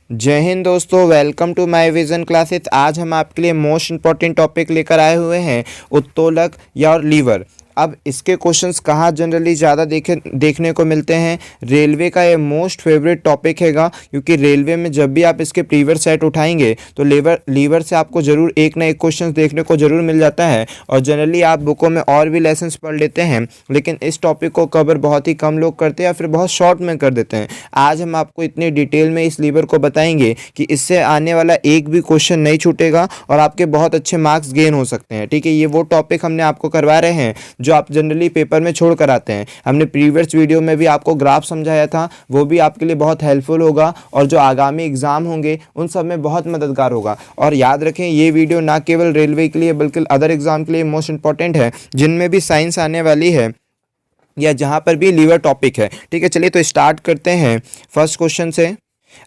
जय हिंद दोस्तों, welcome to my vision classes. आज हम आपके लिए मोस्ट इंपॉर्टेंट टॉपिक लेकर आए हुए हैं, उत्तोलक या और लीवर। अब इसके क्वेश्चंस कहाँ जनरली ज़्यादा देखने को मिलते हैं। रेलवे का ये मोस्ट फेवरेट टॉपिक हैगा, क्योंकि रेलवे में जब भी आप इसके प्रीवियस सेट उठाएंगे तो लीवर से आपको ज़रूर एक ना एक क्वेश्चन देखने को ज़रूर मिल जाता है। और जनरली आप बुकों में और भी लेसन्स पढ़ लेते हैं, लेकिन इस टॉपिक को कवर बहुत ही कम लोग करते हैं या फिर बहुत शॉर्ट में कर देते हैं। आज हम आपको इतनी डिटेल में इस लीवर को बताएंगे कि इससे आने वाला एक भी क्वेश्चन नहीं छूटेगा और आपके बहुत अच्छे मार्क्स गेन हो सकते हैं। ठीक है, ये वो टॉपिक हमने आपको करवा रहे हैं जो आप जनरली पेपर में छोड़ कर आते हैं। हमने प्रीवियस वीडियो में भी आपको ग्राफ समझाया था, वो भी आपके लिए बहुत हेल्पफुल होगा और जो आगामी एग्जाम होंगे उन सब में बहुत मददगार होगा। और याद रखें, ये वीडियो ना केवल रेलवे के लिए बल्कि अदर एग्जाम के लिए मोस्ट इंपॉर्टेंट है, जिनमें भी साइंस आने वाली है या जहाँ पर भी लीवर टॉपिक है। ठीक है, चलिए तो स्टार्ट करते हैं फर्स्ट क्वेश्चन से।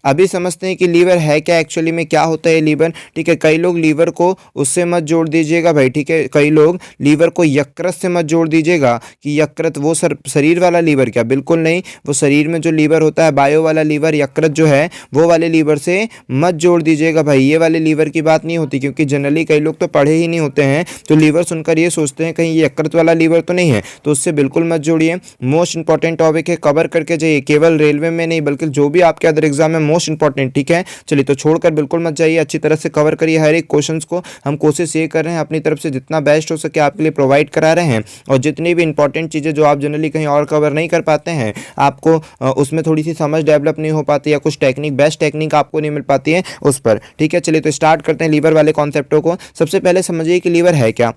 अभी समझते हैं कि लीवर है क्या, एक्चुअली में क्या होता है लीवर। ठीक है, कई लोग लीवर को उससे मत जोड़ दीजिएगा भाई। ठीक है, कई लोग लीवर को यकृत से मत जोड़ दीजिएगा कि यकृत वो शरीर वाला लीवर, क्या बिल्कुल नहीं। वो शरीर में जो लीवर होता है बायो वाला लीवर, यकृत जो है वो वाले लीवर से मत जोड़ दीजिएगा भाई। ये वाले लीवर की बात नहीं होती, क्योंकि जनरली कई लोग तो पढ़े ही नहीं होते हैं तो लीवर सुनकर ये सोचते हैं कहीं ये यकृत वाला लीवर तो नहीं है, तो उससे बिल्कुल मत जोड़िए। मोस्ट इंपॉर्टेंट टॉपिक है, कवर करके जाइए, केवल रेलवे में नहीं बल्कि जो भी आपके अदर एग्जाम में मोस्ट इंपॉर्टेंट। ठीक है, चलिए तो छोड़कर बिल्कुल मत जाइए, अच्छी तरह से कवर करिए हर एक क्वेश्चंस को। हम कोशिश ये कर रहे हैं अपनी तरफ से जितना बेस्ट हो सके आपके लिए प्रोवाइड करा रहे हैं। और जितनी भी इंपॉर्टेंट चीज़ें जो आप जनरली कहीं और कवर नहीं कर पाते हैं, आपको उसमें थोड़ी सी समझ डेवलप नहीं हो पाती या कुछ टेक्निक बेस्ट टेक्निक आपको नहीं मिल पाती है उस पर। ठीक है, चलिए तो स्टार्ट करते हैं लीवर वाले कॉन्सेप्टों को। सबसे पहले समझिए कि लीवर है क्या।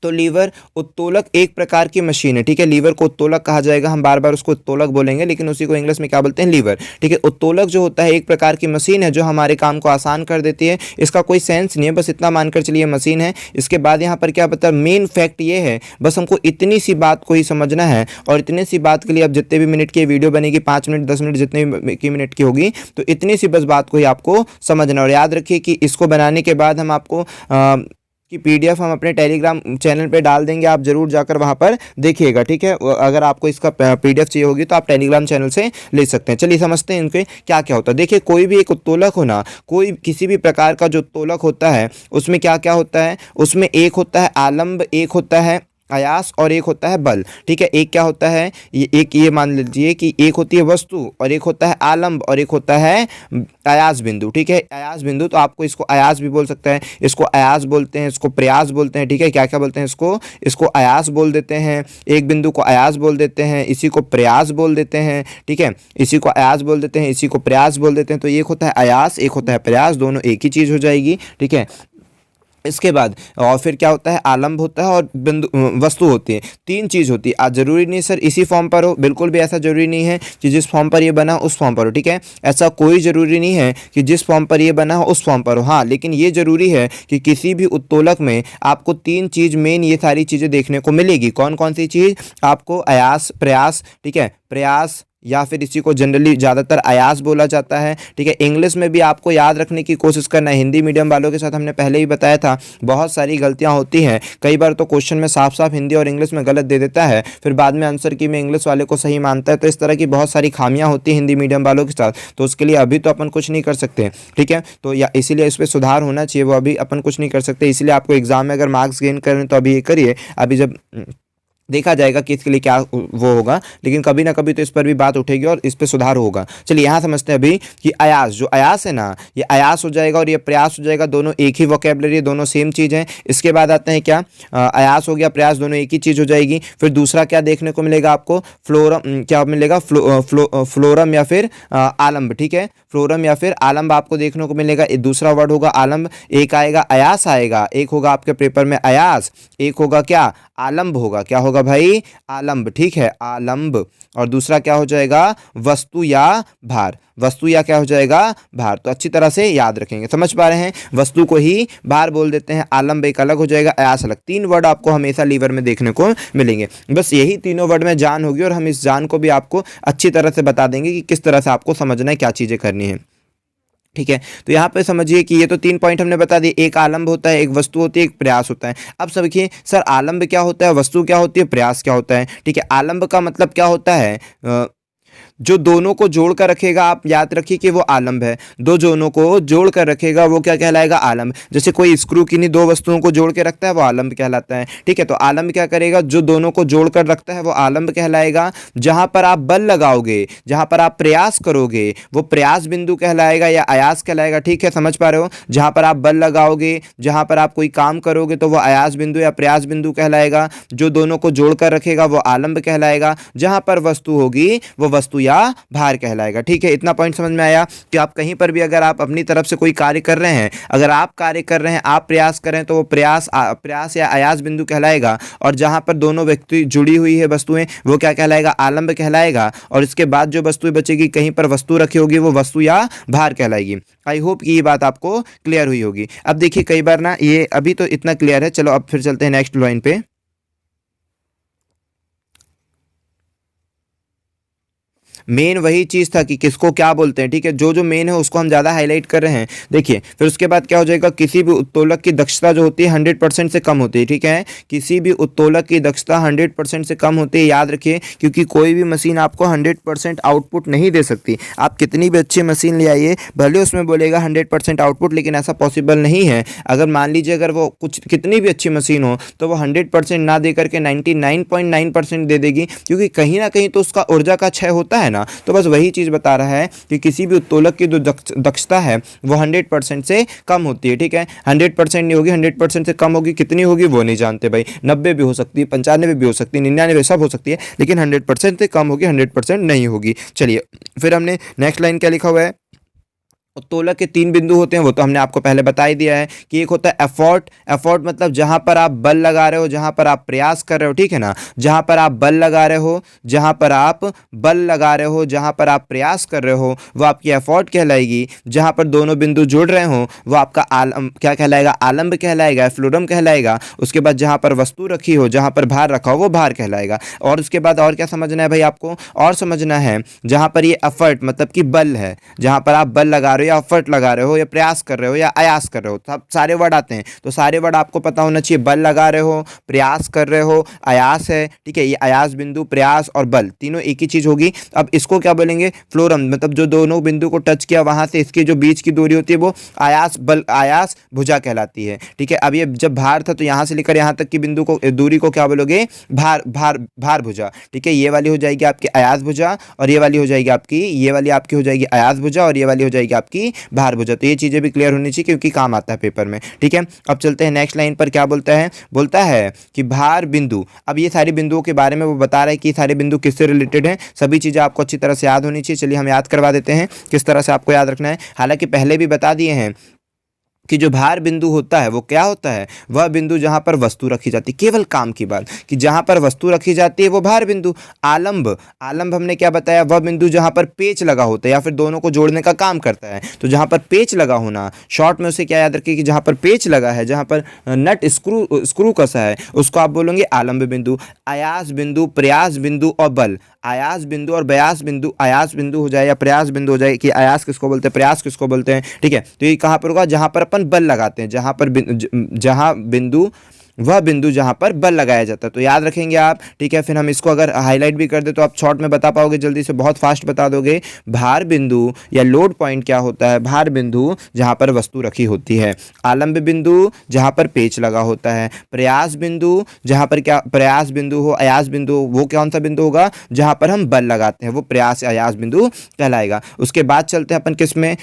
तो लीवर उत्तोलक एक प्रकार की मशीन है। ठीक है, लीवर को उत्तोलक कहा जाएगा, हम बार बार उसको उत्तोलक बोलेंगे, लेकिन उसी को इंग्लिश में क्या बोलते हैं, लीवर। ठीक है, उत्तोलक जो होता है एक प्रकार की मशीन है जो हमारे काम को आसान कर देती है। इसका कोई सेंस नहीं है, बस इतना मानकर चलिए मशीन है। इसके बाद यहाँ पर क्या पता, मेन फैक्ट ये है, बस हमको इतनी सी बात को ही समझना है। और इतनी सी बात के लिए अब जितने भी मिनट की वीडियो बनेगी, 5 मिनट 10 मिनट जितने भी की मिनट की होगी, तो इतनी सी बस बात को ही आपको समझना। और याद रखिए कि इसको बनाने के बाद हम आपको कि पीडीएफ हम अपने टेलीग्राम चैनल पे डाल देंगे, आप जरूर जाकर वहाँ पर देखिएगा। ठीक है, अगर आपको इसका पीडीएफ चाहिए होगी तो आप टेलीग्राम चैनल से ले सकते हैं। चलिए समझते हैं इनके क्या क्या होता है। देखिए, कोई भी एक उत्तोलक हो ना, कोई किसी भी प्रकार का जो उत्तोलक होता है उसमें क्या क्या होता है, उसमें एक होता है आलंब, एक होता है अयास और एक होता है बल। ठीक है, एक क्या होता है, ये मान लीजिए कि एक होती है वस्तु और एक होता है आलंब और एक होता है अयास बिंदु। ठीक है, अयास बिंदु तो आपको इसको अयास भी बोल सकता है, इसको अयास बोलते हैं, इसको प्रयास बोलते हैं। ठीक है, क्या क्या बोलते हैं, इसको अयास बोल देते हैं, एक बिंदु को अयास बोल देते हैं, इसी को प्रयास बोल देते हैं। ठीक है, इसी को अयास बोल देते हैं, इसी को प्रयास बोल देते हैं। तो एक होता है अयास, एक होता है प्रयास, दोनों एक ही चीज़ हो जाएगी। ठीक है, इसके बाद और फिर क्या होता है, आलंब होता है और बिंदु वस्तु होती है। तीन चीज़ होती है। आज जरूरी नहीं सर इसी फॉर्म पर हो, बिल्कुल भी ऐसा जरूरी नहीं है कि जिस फॉर्म पर ये बना उस फॉर्म पर हो। ठीक है, ऐसा कोई ज़रूरी नहीं है कि जिस फॉर्म पर ये बना हो उस फॉर्म पर हो। हाँ, लेकिन ये ज़रूरी है कि किसी भी उत्तोलक में आपको तीन चीज़ मेन ये सारी चीज़ें देखने को मिलेगी। कौन कौन सी चीज़ आपको, अयास, प्रयास, ठीक है, प्रयास या फिर इसी को जनरली ज़्यादातर अयास बोला जाता है। ठीक है, इंग्लिश में भी आपको याद रखने की कोशिश करना है। हिंदी मीडियम वालों के साथ हमने पहले ही बताया था, बहुत सारी गलतियां होती हैं। कई बार तो क्वेश्चन में साफ साफ हिंदी और इंग्लिश में गलत दे देता है, फिर बाद में आंसर की में इंग्लिश वाले को सही मानता है। तो इस तरह की बहुत सारी खामियां होती हैं हिंदी मीडियम वालों के साथ, तो उसके लिए अभी तो अपन कुछ नहीं कर सकते। ठीक है, तो या इसीलिए इस पर सुधार होना चाहिए, वो अभी अपन कुछ नहीं कर सकते। इसलिए आपको एग्जाम में अगर मार्क्स गेन करें तो अभी ये करिए, अभी जब देखा जाएगा कि इसके लिए क्या वो होगा, लेकिन कभी ना कभी तो इस पर भी बात उठेगी और इस पर सुधार होगा। चलिए यहाँ समझते हैं अभी कि अयास, जो अयास है ना, ये अयास हो जाएगा और ये प्रयास हो जाएगा, दोनों एक ही वोकैबुलरी, दोनों सेम चीज़ है। इसके बाद आते हैं क्या, अयास हो गया, प्रयास, दोनों एक ही चीज़ हो जाएगी। फिर दूसरा क्या देखने को मिलेगा आपको, फ्लोरम, क्या मिलेगा, फ्लोरम या फिर आलंब। ठीक है, फ्लोरम या फिर आलंब आपको देखने को मिलेगा। दूसरा वर्ड होगा आलंब, एक आएगा अयास आएगा, एक होगा आपके पेपर में अयास, एक होगा क्या, आलंब होगा। क्या होगा भाई, आलंब। ठीक है, आलंब। और दूसरा क्या हो जाएगा, वस्तु या भार, वस्तु या क्या हो जाएगा, भार। तो अच्छी तरह से याद रखेंगे, समझ पा रहे हैं, वस्तु को ही भार बोल देते हैं, आलंब एक अलग हो जाएगा, अयास अलग। तीन वर्ड आपको हमेशा लीवर में देखने को मिलेंगे। बस यही तीनों वर्ड में जान होगी और हम इस जान को भी आपको अच्छी तरह से बता देंगे कि किस तरह से आपको समझना है, क्या चीज़ें करनी है। ठीक है, तो यहाँ पे समझिए कि ये तो 3 पॉइंट हमने बता दिए, एक आलंब होता है, एक वस्तु होती है, एक प्रयास होता है। अब समझिए सर, आलंब क्या होता है, वस्तु क्या होती है, प्रयास क्या होता है। ठीक है, आलंब का मतलब क्या होता है, जो दोनों को जोड़ कर रखेगा, आप याद रखिए कि वो आलम्ब है। दो जोनों को जोड़ कर रखेगा वो क्या कहलाएगा? आलम्ब। जैसे कोई स्क्रू किन्हीं दो वस्तुओं को जोड़ के रखता है वो आलम्ब कहलाता है। ठीक है, तो आलम्ब क्या करेगा? जो दोनों को जोड़ कर रखता है वो आलम्ब कहलाएगा। जहां पर आप बल लगाओगे, जहां पर आप प्रयास करोगे वो प्रयास बिंदु कहलाएगा या अयास कहलाएगा। ठीक है, समझ पा रहे हो? जहां पर आप बल लगाओगे, जहां पर आप कोई काम करोगे तो वो अयास बिंदु या प्रयास बिंदु कहलाएगा। जो दोनों को जोड़कर रखेगा वो आलम्ब कहलाएगा। जहां पर वस्तु होगी वो वस्तु या भार कहलाएगा। ठीक है, इतना पॉइंट समझ में आया कि आप कहीं पर भी अगर आप अपनी तरफ से कोई कार्य कर रहे हैं, अगर आप कार्य कर रहे हैं, आप प्रयास कर रहे हैं तो वो प्रयास या अयास बिंदु कहलाएगा। और जहां पर दोनों व्यक्ति जुड़ी हुई है वस्तुएं वो क्या कहलाएगा? आलम्ब कहलाएगा। और इसके बाद जो वस्तुएं बचेगी, कहीं पर वस्तु रखी होगी, वो वस्तु या भार कहलाएगी। आई होप कि ये बात आपको क्लियर हुई होगी। अब देखिए कई बार ना, ये अभी तो इतना क्लियर है, चलो अब फिर चलते हैं नेक्स्ट लाइन पे। मेन वही चीज़ था कि किसको क्या बोलते हैं। ठीक है, जो जो मेन है उसको हम ज़्यादा हाईलाइट कर रहे हैं। देखिए फिर उसके बाद क्या हो जाएगा? किसी भी उत्तोलक की दक्षता जो होती है 100% से कम होती है। ठीक है, किसी भी उत्तोलक की दक्षता 100% से कम होती है, याद रखिए, क्योंकि कोई भी मशीन आपको 100% आउटपुट नहीं दे सकती। आप कितनी भी अच्छी मशीन ले आइए, भले उसमें बोलेगा 100% आउटपुट, लेकिन ऐसा पॉसिबल नहीं है। अगर मान लीजिए अगर वो कुछ कितनी भी अच्छी मशीन हो तो वो 100% ना दे करके 99.9% दे देगी, क्योंकि कहीं ना कहीं तो उसका ऊर्जा का क्षय होता है ना। तो बस वही चीज़ बता रहा है कि किसी भी उत्तोलक की जो दक्षता है वो 100% से कम होती है। ठीक है, 100% नहीं होगी, 100% से कम होगी। कितनी होगी वो नहीं जानते भाई, 90 भी हो सकती है, 95 भी हो सकती है, 99 सब हो सकती है, लेकिन 100% से कम होगी, 100% नहीं होगी। चलिए फिर हमने नेक्स्ट लाइन क्या लिखा हुआ है? उत्तोलक के 3 बिंदु होते हैं, वो तो हमने आपको पहले बता ही दिया है कि एक होता है एफर्ट। एफर्ट मतलब जहां पर आप बल लगा रहे हो, जहां पर आप प्रयास कर रहे हो। ठीक है ना, जहां पर आप बल लगा रहे हो, जहां पर आप बल लगा रहे हो, जहां पर आप प्रयास कर रहे हो वो आपकी एफर्ट कहलाएगी। जहां पर दोनों बिंदु जुड़ रहे हो वो आपका क्या कहलाएगा? आलम्ब कहलाएगा, फ्लोरम कहलाएगा। उसके बाद जहां पर वस्तु रखी हो, जहां पर भार रखा हो वो भार कहलाएगा। और उसके बाद और क्या समझना है भाई आपको? और समझना है जहां पर ये एफर्ट मतलब कि बल है, जहां पर आप बल लगा रहे हो या एफर्ट लगा रहे हो या प्रयास कर रहे हो या अयास कर रहे हो, सब सारे वर्ड आते हैं। तो सारे वर्ड आपको पता होना चाहिए। बल लगा रहे हो, प्रयास कर रहे हो, अयास है। ठीक है, ये अयास बिंदु, प्रयास और बल तीनों एक ही चीज होगी। अब इसको क्या बोलेंगे? फ्लोरम। मतलब जो दोनों बिंदु को टच किया वहां से इसकी जो बीच की दूरी होती है वो अयास बल, अयास भुजा कहलाती है। ठीक है, अब ये जब भार था तो यहां से लेकर यहां तक की बिंदु को, दूरी को क्या बोलोगे? भार भार भार भुजा। ठीक है, ये वाली हो जाएगी आपकी अयास भुजा और ये वाली हो जाएगी आपकी, ये वाली आपकी हो जाएगी अयास भुजा और ये वाली हो जाएगी आपकी भार भुजा। तो ये चीजें भी क्लियर होनी चाहिए क्योंकि काम आता है पेपर में। ठीक है, अब चलते हैं नेक्स्ट लाइन पर। क्या बोलता है? बोलता है कि भार बिंदु। अब ये सारे बिंदुओं के बारे में वो बता रहा है कि ये सारे बिंदु किससे रिलेटेड हैं। सभी चीजें आपको अच्छी तरह से याद होनी चाहिए। चलिए हम याद करवा देते हैं किस तरह से आपको याद रखना है। हालांकि पहले भी बता दिए हैं कि जो भार बिंदु होता है वो क्या होता है? वह बिंदु जहां पर वस्तु रखी जाती है। केवल काम की बात कि जहां पर वस्तु रखी जाती है वो भार बिंदु। आलंब, आलंब हमने क्या बताया? वह बिंदु जहां पर पेच लगा होता है या फिर दोनों को जोड़ने का काम करता है। तो जहां पर पेच लगा होना, शॉर्ट में उसे क्या याद रखिए कि जहां पर पेच लगा है, जहां पर नट स्क्रू कसा है, उसको आप बोलेंगे आलंब बिंदु। अयास बिंदु, प्रयास बिंदु और बल। आयास बिंदु और प्रयास बिंदु, आयास बिंदु हो जाए या प्रयास बिंदु हो जाए, कि आयास किसको बोलते हैं, प्रयास किसको बोलते हैं। ठीक है, तो ये कहाँ पर होगा? जहां पर अपन बल लगाते हैं, जहां बिंदु, वह बिंदु जहां पर बल लगाया जाता है। तो याद रखेंगे आप। ठीक है, फिर हम इसको अगर हाईलाइट भी कर दे तो आप शॉर्ट में बता पाओगे, जल्दी से बहुत फास्ट बता दोगे। भार बिंदु या लोड पॉइंट क्या होता है? भार बिंदु जहां पर वस्तु रखी होती है। आलंब बिंदु जहां पर पेच लगा होता है। प्रयास बिंदु जहां पर क्या प्रयास बिंदु हो। अयास बिंदु वो कौन सा बिंदु होगा? जहां पर हम बल लगाते हैं, वो प्रयास अयास बिंदु कहलाएगा। उसके बाद चलते हैं अपन किस में?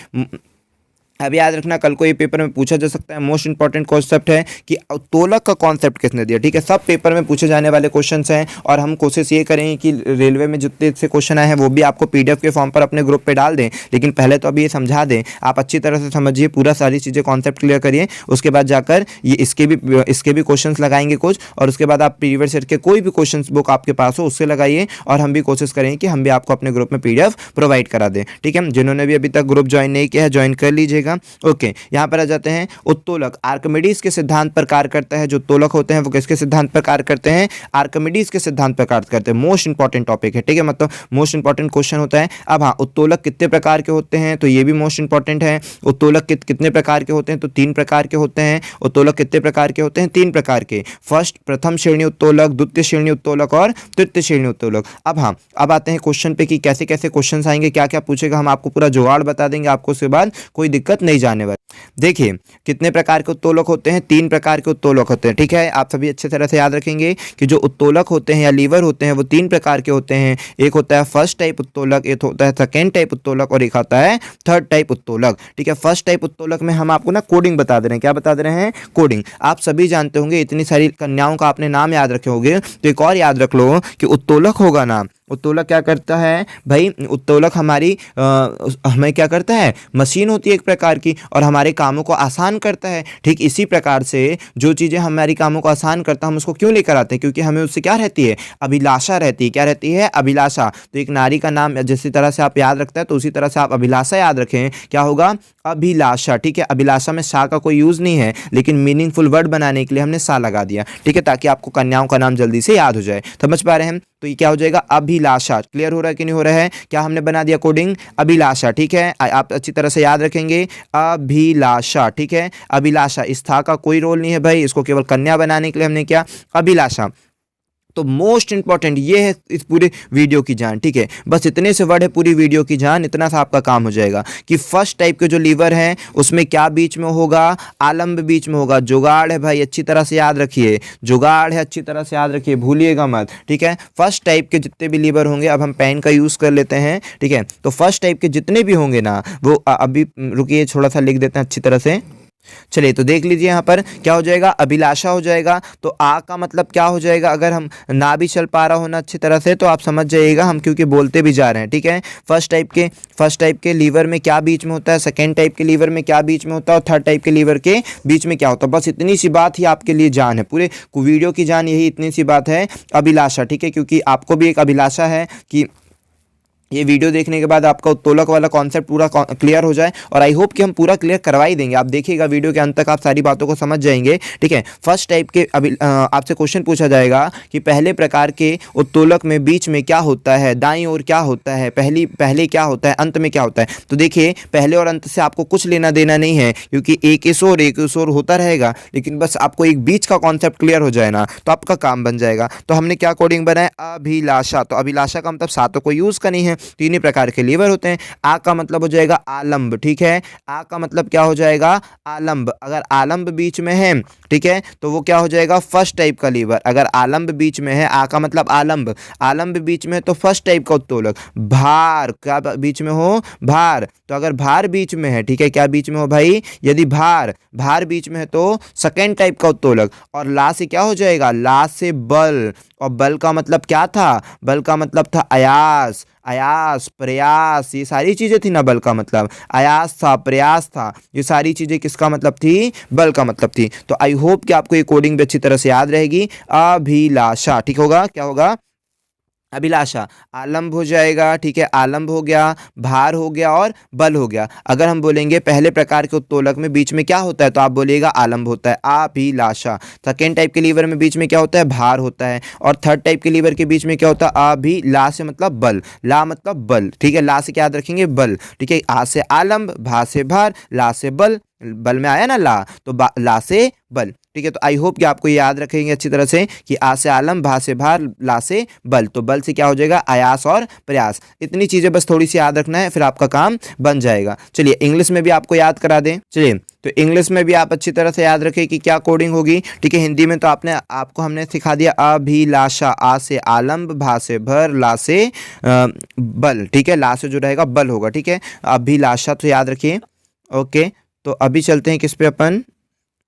अब याद रखना, कल को ये पेपर में पूछा जा सकता है। मोस्ट इंपॉर्टेंट कॉन्सेप्ट है कि उत्तोलक का कॉन्सेप्ट किसने दिया। ठीक है, सब पेपर में पूछे जाने वाले क्वेश्चंस हैं और हम कोशिश ये करेंगे कि रेलवे में जितने से क्वेश्चन आए हैं वो भी आपको पीडीएफ के फॉर्म पर अपने ग्रुप पे डाल दें। लेकिन पहले तो अभी ये समझा दें, आप अच्छी तरह से समझिए, पूरा सारी चीज़ें कॉन्सेप्ट क्लियर करिए। उसके बाद जाकर ये इसके भी क्वेश्चन लगाएंगे कुछ, और उसके बाद आप प्रीवियस ईयर के कोई भी क्वेश्चन बुक आपके पास हो उससे लगाइए, और हम भी कोशिश करेंगे कि हम भी आपको अपने ग्रुप में पीडीएफ प्रोवाइड करा दें। ठीक है, जिन्होंने भी अभी तक ग्रुप ज्वाइन नहीं किया है ज्वाइन कर लीजिएगा। जाएगा। ओके, यहाँ पर आ जाते हैं। उत्तोलक आर्किमिडीज के सिद्धांत पर कार्य करता है। जो उत्तोलक होते हैं वो किसके सिद्धांत पर कार्य करते हैं? आर्किमिडीज के सिद्धांत पर कार्य करते हैं। मोस्ट इंपॉर्टेंट टॉपिक है, ठीक है, मतलब मोस्ट इंपॉर्टेंट क्वेश्चन होता है। अब हाँ, उत्तोलक कितने प्रकार के होते हैं, तो ये भी मोस्ट इंपॉर्टेंट है। उत्तोलक कितने प्रकार के होते हैं, तो 3 प्रकार के होते हैं। उत्तोलक कितने प्रकार के होते हैं? 3 प्रकार के। फर्स्ट प्रथम श्रेणी उत्तोलक, द्वितीय श्रेणी उत्तोलक और तृतीय श्रेणी उत्तोलक। अब हाँ, अब आते हैं क्वेश्चन पे कि कैसे कैसे क्वेश्चन आएंगे, क्या क्या पूछेगा, हम आपको पूरा जुगाड़ बता देंगे आपको, उसके बाद कोई दिक्कत नहीं जाने वाली। देखिए, कितने प्रकार के उत्तोलक होते हैं? 3 प्रकार के उत्तोलक होते हैं, ठीक है। आप सभी अच्छे तरह से याद रखेंगे कि जो उत्तोलक होते हैं या लीवर होते हैं वो 3 प्रकार के होते हैं। एक होता है फर्स्ट टाइप उत्तोलक, एक होता है सेकेंड टाइप उत्तोलक और एक होता है थर्ड टाइप उत्तोलक, ठीक है। फर्स्ट टाइप उत्तोलक में हम आपको ना कोडिंग बता दे रहे हैं। क्या बता दे रहे हैं? कोडिंग। आप सभी जानते होंगे, इतनी सारी कन्याओं का आपने नाम याद रखे होंगे, तो एक और याद रख लो कि उत्तोलक होगा ना, उत्तोलक क्या करता है भाई? उत्तोलक हमारी हमें क्या करता है? मशीन होती है एक प्रकार की, और हमारे कामों को आसान करता है। ठीक इसी प्रकार से जो चीज़ें हमारी कामों को आसान करता है, हम उसको क्यों लेकर आते हैं? क्योंकि हमें उससे क्या रहती है? अभिलाषा रहती है। क्या रहती है? अभिलाषा। तो एक नारी का नाम जिस तरह से आप याद रखते हैं, तो उसी तरह से आप अभिलाषा याद रखें। क्या होगा? अभिलाषा, ठीक है। अभिलाषा में सा का कोई यूज़ नहीं है, लेकिन मीनिंगफुल वर्ड बनाने के लिए हमने सा लगा दिया, ठीक है, ताकि आपको कन्याओं का नाम जल्दी से याद हो जाए। समझ पा रहे हैं हम? तो ये क्या हो जाएगा? अभिलाषा। क्लियर हो रहा है कि नहीं हो रहा है? क्या हमने बना दिया कोडिंग? अभिलाषा, ठीक है। आप अच्छी तरह से याद रखेंगे, अभिलाषा, ठीक है। अभिलाषा, इस था का कोई रोल नहीं है भाई, इसको केवल कन्या बनाने के लिए हमने क्या? अभिलाषा। तो मोस्ट इंपॉर्टेंट ये है इस पूरे वीडियो की जान, ठीक है। बस इतने से वर्ड है पूरी वीडियो की जान, इतना सा आपका काम हो जाएगा कि फर्स्ट टाइप के जो लीवर हैं उसमें क्या बीच में होगा? आलंब बीच में होगा। जुगाड़ है भाई, अच्छी तरह से याद रखिए, जुगाड़ है, अच्छी तरह से याद रखिए, भूलिएगा मत, ठीक है। फर्स्ट टाइप के जितने भी लीवर होंगे, अब हम पेन का यूज़ कर लेते हैं, ठीक है। तो फर्स्ट टाइप के जितने भी होंगे ना, वो अभी रुकिए, थोड़ा सा लिख देते हैं अच्छी तरह से। चलिए, तो देख लीजिए यहाँ पर क्या हो जाएगा? अभिलाषा हो जाएगा। तो आ का मतलब क्या हो जाएगा? अगर हम ना भी चल पा रहा हो ना अच्छी तरह से, तो आप समझ जाइएगा, हम क्योंकि बोलते भी जा रहे हैं, ठीक है। फर्स्ट टाइप के लीवर में क्या बीच में होता है? सेकेंड टाइप के लीवर में क्या बीच में होता है? और थर्ड टाइप के लीवर के बीच में क्या होता है? बस इतनी सी बात ही आपके लिए जान है, पूरे वीडियो की जान यही इतनी सी बात है, अभिलाषा, ठीक है। क्योंकि आपको भी एक अभिलाषा है कि ये वीडियो देखने के बाद आपका उत्तोलक वाला कॉन्सेप्ट पूरा क्लियर हो जाए, और आई होप कि हम पूरा क्लियर करवा ही देंगे। आप देखिएगा वीडियो के अंत तक, आप सारी बातों को समझ जाएंगे, ठीक है। फर्स्ट टाइप के अभी आपसे क्वेश्चन पूछा जाएगा कि पहले प्रकार के उत्तोलक में बीच में क्या होता है, दाईं ओर क्या होता है, पहले क्या होता है, अंत में क्या होता है। तो देखिए, पहले और अंत से आपको कुछ लेना देना नहीं है, क्योंकि एक इस ओर होता रहेगा, लेकिन बस आपको एक बीच का कॉन्सेप्ट क्लियर हो जाए ना, तो आपका काम बन जाएगा। तो हमने क्या कोडिंग बनाया? अभिलाषा। तो अभिलाषा का मतलब सा तो कोई यूज़ का नहीं है, 3 ही प्रकार के लीवर होते हैं। आ का मतलब हो जाएगा आलंब, ठीक है। आ का मतलब क्या हो जाएगा? आलंब। अगर आलंब बीच में है, ठीक है, तो वो क्या हो जाएगा? फर्स्ट टाइप का लीवर। अगर आलंब बीच में है, आ का मतलब आलंब, आलंब बीच में है तो फर्स्ट टाइप का उत्तोलक। भार क्या बीच में हो? भार। तो अगर भार बीच में है, ठीक है, क्या बीच में हो भाई? यदि भार बीच में है तो सेकेंड टाइप का उत्तोलक। और ला से क्या हो जाएगा? ला से बल। और बल का मतलब क्या था? बल का मतलब था आयास, प्रयास, ये सारी चीज़ें थी ना। बल का मतलब आयास था, प्रयास था, ये सारी चीज़ें किसका मतलब थी? बल का मतलब थी। तो आई होप कि आपको ये कोडिंग भी अच्छी तरह से याद रहेगी। अभिलाषा, ठीक होगा? क्या होगा? अभिलाषा। आलंब हो जाएगा, ठीक है, आलंब हो गया, भार हो गया और बल हो गया। अगर हम बोलेंगे पहले प्रकार के उत्तोलक में बीच में क्या होता है, तो आप बोलिएगा आलंब होता है, अभिलाषा। सेकेंड टाइप के लीवर में बीच में क्या होता है? भार होता है। और थर्ड टाइप के लीवर के बीच में क्या होता है? अभिला से मतलब बल, ला मतलब बल, ठीक है। ला से क्या याद रखेंगे? बल, ठीक है। आ से आलंब, भा से भार, ला से बल, बल में आया ना ला, तो ला से बल, ठीक है। तो आई होप कि आपको ये याद रखेंगे अच्छी तरह से कि आ से आलम, भा से भार, ला से बल। तो बल से क्या हो जाएगा? आयास और प्रयास। इतनी चीज़ें बस थोड़ी सी याद रखना है, फिर आपका काम बन जाएगा। चलिए, इंग्लिश में भी आपको याद करा दें। चलिए, तो इंग्लिश में भी आप अच्छी तरह से याद रखें कि क्या कोडिंग होगी, ठीक है। हिंदी में तो आपको हमने सिखा दिया अभिलाषा, आ से आलम्ब, भा से भर, ला से बल, ठीक है। ला से जो रहेगा बल होगा, ठीक है। अभिलाषा तो याद रखिए। ओके, तो अभी चलते हैं किस पे अपन?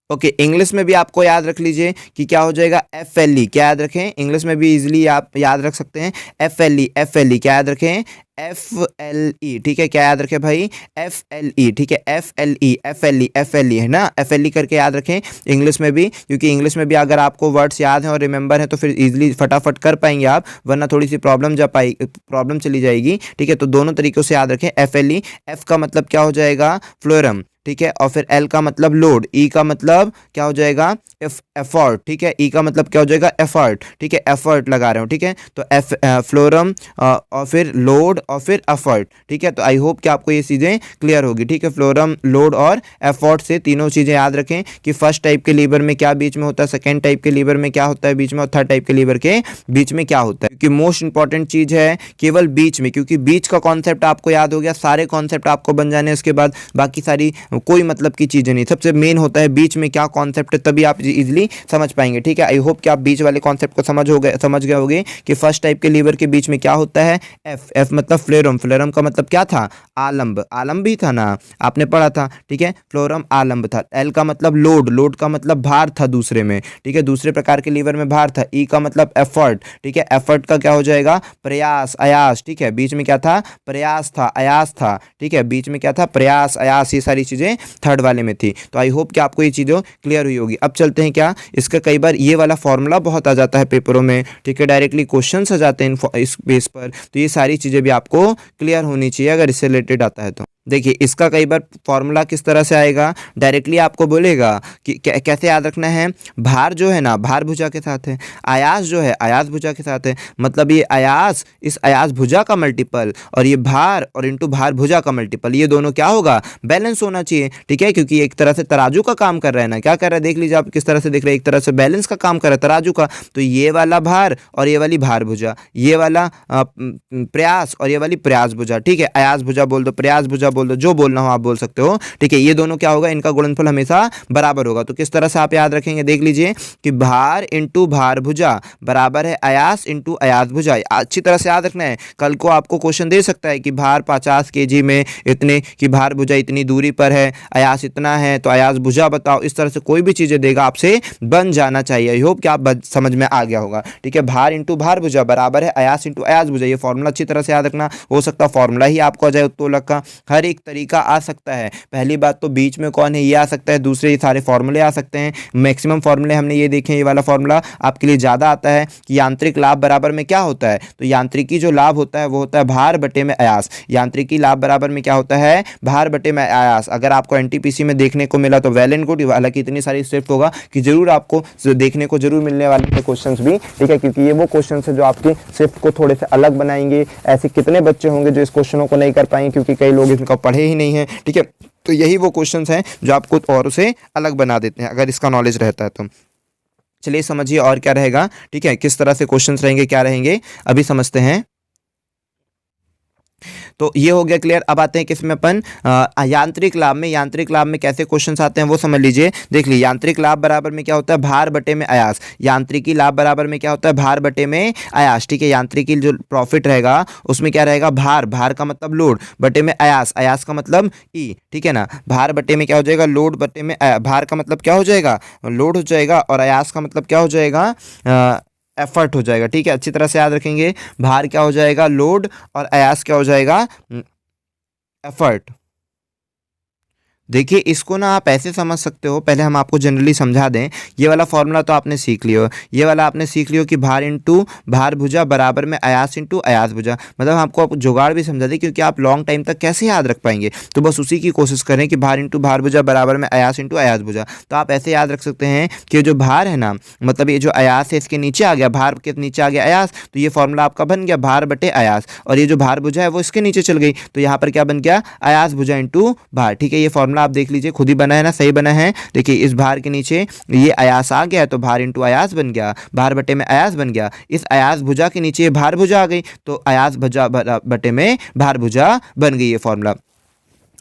ओके, इंग्लिश में भी आपको याद रख लीजिए कि क्या हो जाएगा? FLE। क्या याद रखें? इंग्लिश में भी इजीली आप याद रख सकते हैं। FLE क्या याद रखें? FLE, ठीक है। क्या याद रखें भाई? FLE, ठीक है। FLE है ना, FLE करके याद रखें इंग्लिश में भी, क्योंकि इंग्लिश में भी अगर आपको वर्ड्स याद हैं और रिमेंबर है तो फिर इजीली फटाफट कर पाएंगे आप, वरना थोड़ी सी प्रॉब्लम चली जाएगी, ठीक है। तो दोनों तरीक़ों से याद रखें। FLE। F का मतलब क्या हो जाएगा? फ्लोएम, ठीक है, और फिर एल का मतलब लोड, ई का मतलब क्या हो जाएगा एफर्ट, ठीक है, ई का मतलब क्या हो जाएगा एफर्ट, ठीक है, एफर्ट लगा रहे हो, ठीक है, तो फ्लोरम और फिर लोड और फिर एफर्ट, ठीक है। तो आई होप कि आपको ये चीज़ें क्लियर होगी, ठीक है। फ्लोरम, लोड और एफर्ट से तीनों चीज़ें याद रखें कि फर्स्ट टाइप के लीवर में क्या बीच में होता है, सेकेंड टाइप के लीवर में क्या होता है बीच में, और थर्ड टाइप के लीवर के बीच में क्या होता है, क्योंकि मोस्ट इंपॉर्टेंट चीज़ है केवल बीच में, क्योंकि बीच का कॉन्सेप्ट आपको याद हो गया, सारे कॉन्सेप्ट आपको बन जाने, उसके बाद बाकी सारी कोई मतलब की चीज़ें नहीं, सबसे मेन होता है बीच में क्या कॉन्सेप्ट है, तभी आप इजीली समझ पाएंगे, ठीक है। आई होप कि आप बीच वाले कॉन्सेप्ट को समझ गए होंगे कि फर्स्ट टाइप के लीवर के बीच में क्या होता है, एफ मतलब फ्लोरम, फ्लोरम का मतलब क्या था, आलंब, आलंब भी था ना, आपने पढ़ा था, ठीक है, फ्लोरम आलंब था। एल का मतलब लोड, लोड का मतलब भार था दूसरे में, ठीक है, दूसरे प्रकार के लीवर में भार था। ई का मतलब एफर्ट, ठीक है, एफर्ट का क्या हो जाएगा प्रयास, अयास, ठीक है, बीच में क्या था प्रयास था, अयास था, ठीक है, बीच में क्या था प्रयास, अयास, ये सारी चीज़ें थर्ड वाले में थी। तो आई होप कि आपको ये चीज़ें क्लियर हुई होगी। अब चलते हैं क्या, इसका कई बार ये वाला फॉर्मूला बहुत आ जाता है पेपरों में, ठीक है, डायरेक्टली क्वेश्चन आ जाते हैं इस बेस पर, तो ये सारी चीज़ें भी आपको क्लियर होनी चाहिए अगर इससे रिलेटेड आता है तो। देखिए इसका कई बार फॉर्मूला किस तरह से आएगा, डायरेक्टली आपको बोलेगा कि कैसे याद रखना है, भार जो है ना भार भुजा के साथ है, आयास जो है आयास भुजा के साथ है, मतलब ये आयास इस आयास भुजा का मल्टीपल और ये भार और इंटू भार भुजा का मल्टीपल, ये दोनों क्या होगा बैलेंस होना चाहिए, ठीक है, क्योंकि एक तरह से तराजू का काम कर रहा है ना, क्या कर रहा है देख लीजिए आप किस तरह से देख रहे हैं, एक तरह से बैलेंस का काम कर रहा है तराजू का। तो ये वाला भार और ये वाली भार भुजा, ये वाला प्रयास और ये वाली प्रयास भुजा, ठीक है, आयास भुजा बोल दो, प्रयास भुजा बोल दो, जो बोलना हो आप बोल सकते हो, ठीक है, ये दोनों क्या होगा इनका गुणनफल हमेशा बराबर होगा। तो किस तरह से आप याद रखेंगे देख लीजिए कि भार इंटू भार भुजा बराबर है आयास इंटू आयास भुजा, अच्छी तरह से याद रखना है, कल को आपको क्वेश्चन दे सकता है कि भार 50 kg में इतने की भार भुजा इतनी दूरी पर है, आयास इतना है, तो आयास भुजा बताओ, इस तरह से कोई भी चीजें देगा आपसे बन जाना चाहिए। आई होप कि आप समझ में आ गया होगा, ठीक है, भार इंटू भार भुजा बराबर है आयास इंटू आयास भुजा, ये फॉर्मूला अच्छी तरह से याद रखना, हो सकता है फॉर्मूला ही आपको आ जाए उत्तोलक का, हर एक तरीका आ सकता है। पहली बात तो बीच में कौन है ये आ सकता है, दूसरे ये सारे फॉर्मूले आ सकते हैं, मैक्सिमम फॉर्मूले हमने ये देखे, ये वाला फॉर्मूला आपके लिए ज़्यादा आता है कि यांत्रिक लाभ बराबर में क्या होता है, तो यांत्रिकी जो लाभ होता है वो होता है भार बटे में आयास, यांत्रिकी लाभ बराबर में क्या होता है भार बटे में आयास। अगर आपको एनटीपीसी में देखने को मिला तो वेल एंड गुड, हालांकि इतनी सारी शिफ्ट होगा कि जरूर आपको देखने को जरूर मिलने वाले थे क्वेश्चंस भी, ठीक है, क्योंकि ये वो क्वेश्चंस है जो आपकी शिफ्ट को थोड़े से अलग बनाएंगे। ऐसे कितने बच्चे होंगे जो इस क्वेश्चनों को नहीं कर पाएंगे क्योंकि कई लोग इनका पढ़े ही नहीं है, ठीक है, तो यही वो क्वेश्चंस हैं जो आपको और से अलग बना देते हैं अगर इसका नॉलेज रहता है तो। चलिए समझिए और क्या रहेगा, ठीक है, किस तरह से क्वेश्चंस रहेंगे क्या रहेंगे अभी समझते हैं। तो ये हो गया क्लियर। अब आते हैं किसमें अपन यांत्रिक लाभ में, यांत्रिक लाभ में कैसे क्वेश्चंस आते हैं वो समझ लीजिए। देख लीजिए यांत्रिक लाभ बराबर में क्या होता है भार बटे में आयास, यांत्रिकी लाभ बराबर में क्या होता है भार बटे में आयास, ठीक है, यांत्रिकी जो प्रॉफिट रहेगा उसमें क्या रहेगा भार, भार का मतलब लोड बटे में आयास, आयास का मतलब ई, ठीक है ना, भार बटे में क्या हो जाएगा लोड बटे में भार का मतलब क्या हो जाएगा लोड हो जाएगा और आयास का मतलब क्या हो जाएगा एफर्ट हो जाएगा, ठीक है, अच्छी तरह से याद रखेंगे, भार क्या हो जाएगा लोड और आयास क्या हो जाएगा एफर्ट। देखिए इसको ना आप ऐसे समझ सकते हो, पहले हम आपको जनरली समझा दें, ये वाला फॉर्मूला तो आपने सीख लियो, ये वाला आपने सीख लियो कि भार इंटू भार भुजा बराबर में आयास इंटू आयास भुजा, मतलब हमको आप जुगाड़ भी समझा दें क्योंकि आप लॉन्ग टाइम तक कैसे याद रख पाएंगे, तो बस उसी की कोशिश करें कि भार इंटू भार भुजा बराबर में आयास इंटू आयास भुजा। तो आप ऐसे याद रख सकते हैं कि जो भार है ना, मतलब ये जो आयास है इसके नीचे आ गया, भार के नीचे आ गया आयास, तो ये फॉर्मूला आपका बन गया भार बटे आयास, और ये जो भार भुजा है वो इसके नीचे चल गई, तो यहाँ पर क्या बन गया आयास भुजा इंटू भार, ठीक है, ये फॉर्मूला आप देख लीजिए खुद ही बना है ना, सही बना है। देखिए इस भार के नीचे ये आयास आ गया तो भार इंटू आयास बन गया, भार बटे में आयास बन गया, इस आयास भुजा के नीचे भार भुजा आ गई तो आयास भुजा बटे में भार भुजा बन गई ये फॉर्मूला।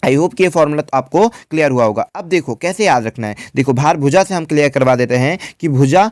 आई होप कि ये फॉर्मूला तो आपको क्लियर हुआ होगा। अब देखो कैसे याद रखना है, देखो भार भुजा से हम क्लियर करवा देते हैं कि भुजा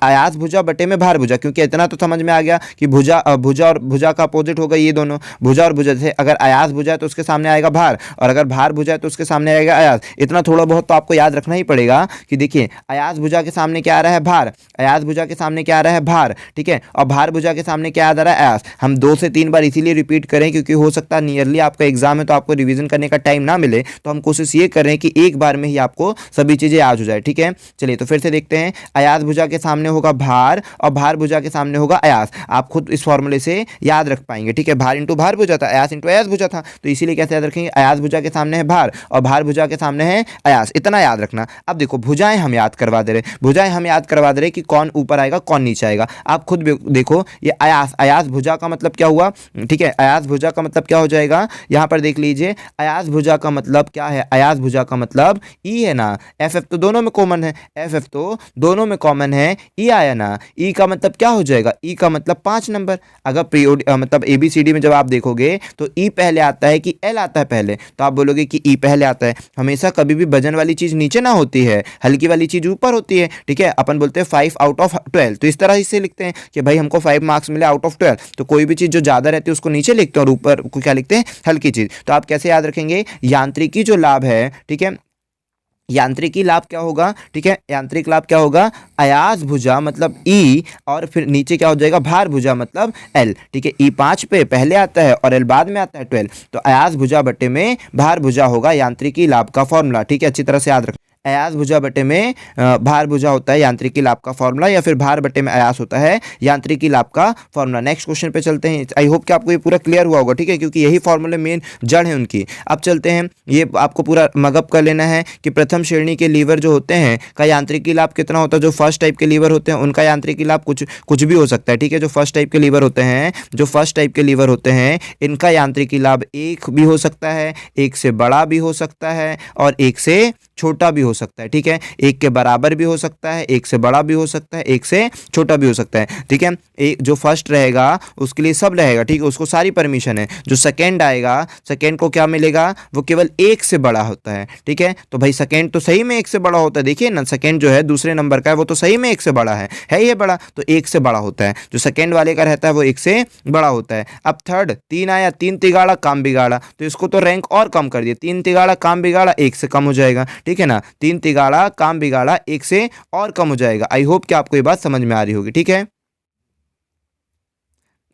आयास भुजा बटे में भार भुजा, क्योंकि इतना तो समझ में आ गया कि भुजा भुजा और भुजा का अपोजिट होगा ये दोनों, भुजा और भुजा से अगर आयास भुजा है तो उसके सामने आएगा भार, और अगर भार भुजा है तो उसके सामने आएगा आयास। इतना थोड़ा बहुत तो आपको याद रखना ही पड़ेगा कि देखिए आयास भुजा के सामने क्या आ रहा है भार, आयास भुजा के सामने क्या आ रहा है भार, ठीक है, और भार भुजा के सामने क्या आ रहा है आयास। हम 2 से 3 बार इसीलिए रिपीट करें क्योंकि हो सकता है नियरली आपका एग्जाम है तो आपको रिविजन करने का टाइम ना मिले तो हम कोशिश ये कर रहे हैं कि एक बार में ही आपको सभी चीज़ें याद हो जाए, ठीक है। चलिए तो फिर से देखते हैं, अयास भुजा के सामने होगा भार और भार भुजा के सामने होगा अयास। आप खुद इस फॉर्मूले से याद रख पाएंगे, ठीक है। भार इंटू भार भुजा था, अयास इंटू अयास भुजा था, तो इसीलिए कैसे याद रखेंगे, अयास भुजा के सामने है भार और भार भुजा के सामने है अयास, इतना याद रखना। अब देखो भुजाएं हम याद करवा दे रहे, भुजाएं हम याद करवा दे रहे कि कौन ऊपर आएगा कौन नीचे आएगा। आप खुद देखो ये अयास, अयास भुजा का मतलब क्या हुआ, ठीक है। अयास भुजा का मतलब क्या हो जाएगा, यहाँ पर देख लीजिए, अयास भुजा का मतलब क्या है, अयास भुजा का मतलब ई है ना, एफ एफ तो दोनों में कॉमन है, एफ एफ तो दोनों में कॉमन है, ई आया ना, ई का मतलब क्या हो जाएगा, ई का मतलब 5 नंबर। अगर मतलब ABCD में जब आप देखोगे तो ई पहले आता है कि एल आता है पहले, तो आप बोलोगे कि ई पहले आता है। हमेशा कभी भी वजन वाली चीज नीचे ना होती है, हल्की वाली चीज ऊपर होती है, ठीक है। अपन बोलते हैं 5 आउट ऑफ 12, तो इस तरह से लिखते हैं कि भाई हमको 5 मार्क्स मिले आउट ऑफ 12, तो कोई भी चीज जो ज्यादा रहती है उसको नीचे लिखते हैं और ऊपर को क्या लिखते हैं, हल्की चीज। तो आप कैसे याद रखेंगे, यांत्रिकी जो लाभ है, ठीक है, यांत्रिकी लाभ क्या होगा, ठीक है, यांत्रिक लाभ क्या होगा, अयास भुजा मतलब ई और फिर नीचे क्या हो जाएगा, भार भुजा मतलब एल, ठीक है। ई 5 पे पहले आता है और एल बाद में आता है 12, तो अयास भुजा बटे में भार भुजा होगा यांत्रिकी लाभ का फॉर्मूला, ठीक है। अच्छी तरह से याद रखें, अयास भुजा बटे में भार भुजा होता है यांत्रिकी लाभ का फॉर्मूला, या फिर भार बटे में अयास होता है यांत्रिकी लाभ का फॉर्मूला। नेक्स्ट क्वेश्चन पे चलते हैं। आई होप कि आपको ये पूरा क्लियर हुआ होगा, ठीक है, क्योंकि यही फॉर्मूले मेन जड़ है उनकी। अब चलते हैं, ये आपको पूरा मगअप कर लेना है कि प्रथम श्रेणी के लीवर जो होते हैं का यांत्रिकी लाभ कितना होता है। जो फर्स्ट टाइप के लीवर होते हैं उनका यांत्रिकी लाभ कुछ भी हो सकता है, ठीक है। जो फर्स्ट टाइप के लीवर होते हैं, जो फर्स्ट टाइप के लीवर होते हैं, इनका यांत्रिकी लाभ 1 भी हो सकता है, 1 से बड़ा भी हो सकता है और 1 से छोटा भी हो सकता है, ठीक है। 1 के बराबर भी हो सकता है, 1 से बड़ा भी हो सकता है, 1 से छोटा भी हो सकता है, ठीक है। एक जो फर्स्ट रहेगा उसके लिए सब रहेगा, ठीक है, उसको सारी परमिशन है। जो सेकंड आएगा, सेकंड को क्या मिलेगा, वो केवल 1 से बड़ा होता है, ठीक है। तो भाई सेकंड तो सही में 1 से बड़ा होता है, देखिए ना, सेकंड जो है दूसरे नंबर का है वो तो सही में 1 से बड़ा है ये बड़ा, तो 1 से बड़ा होता है। जो सेकंड वाले का रहता है वो 1 से बड़ा होता है। अब थर्ड 3 आया, 3 तिगाड़ा काम बिगाड़ा, तो इसको तो रैंक और कम कर दिया, 3 तिगाड़ा काम बिगाड़ा 1 से कम हो जाएगा, ठीक है ना। 3 तिगाड़ा काम बिगाड़ा 1 से और कम हो जाएगा। आई होप कि आपको ये बात समझ में आ रही होगी, ठीक है।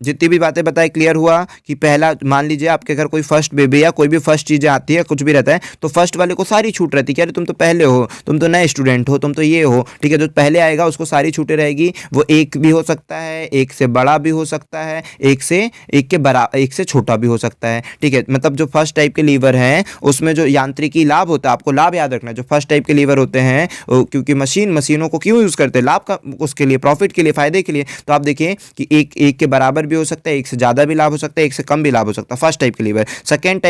जितनी भी बातें बताई क्लियर हुआ कि पहला, मान लीजिए आपके घर कोई फर्स्ट बेबी या कोई भी फर्स्ट चीज़ें आती है, कुछ भी रहता है, तो फर्स्ट वाले को सारी छूट रहती है कि अरे तुम तो पहले हो, तुम तो नए स्टूडेंट हो, तुम तो ये हो, ठीक है। जो पहले आएगा उसको सारी छूटें रहेगी, वो 1 भी हो सकता है, 1 से बड़ा भी हो सकता है, 1 से छोटा भी हो सकता है, ठीक है। मतलब जो फर्स्ट टाइप के लीवर हैं उसमें जो यांत्रिकी लाभ होता है, आपको लाभ याद रखना है। जो फर्स्ट टाइप के लीवर होते हैं क्योंकि मशीनों को क्यों यूज़ करते हैं, लाभ का, उसके लिए, प्रॉफिट के लिए, फायदे के लिए। तो आप देखिए कि 1 के बराबर भी हो सकता है, 1 से ज़्यादा भी लाभ हो सकता है, 1 से कम भी लाभ हो सकता है, फर्स्ट टाइप के लीवर। सेकेंड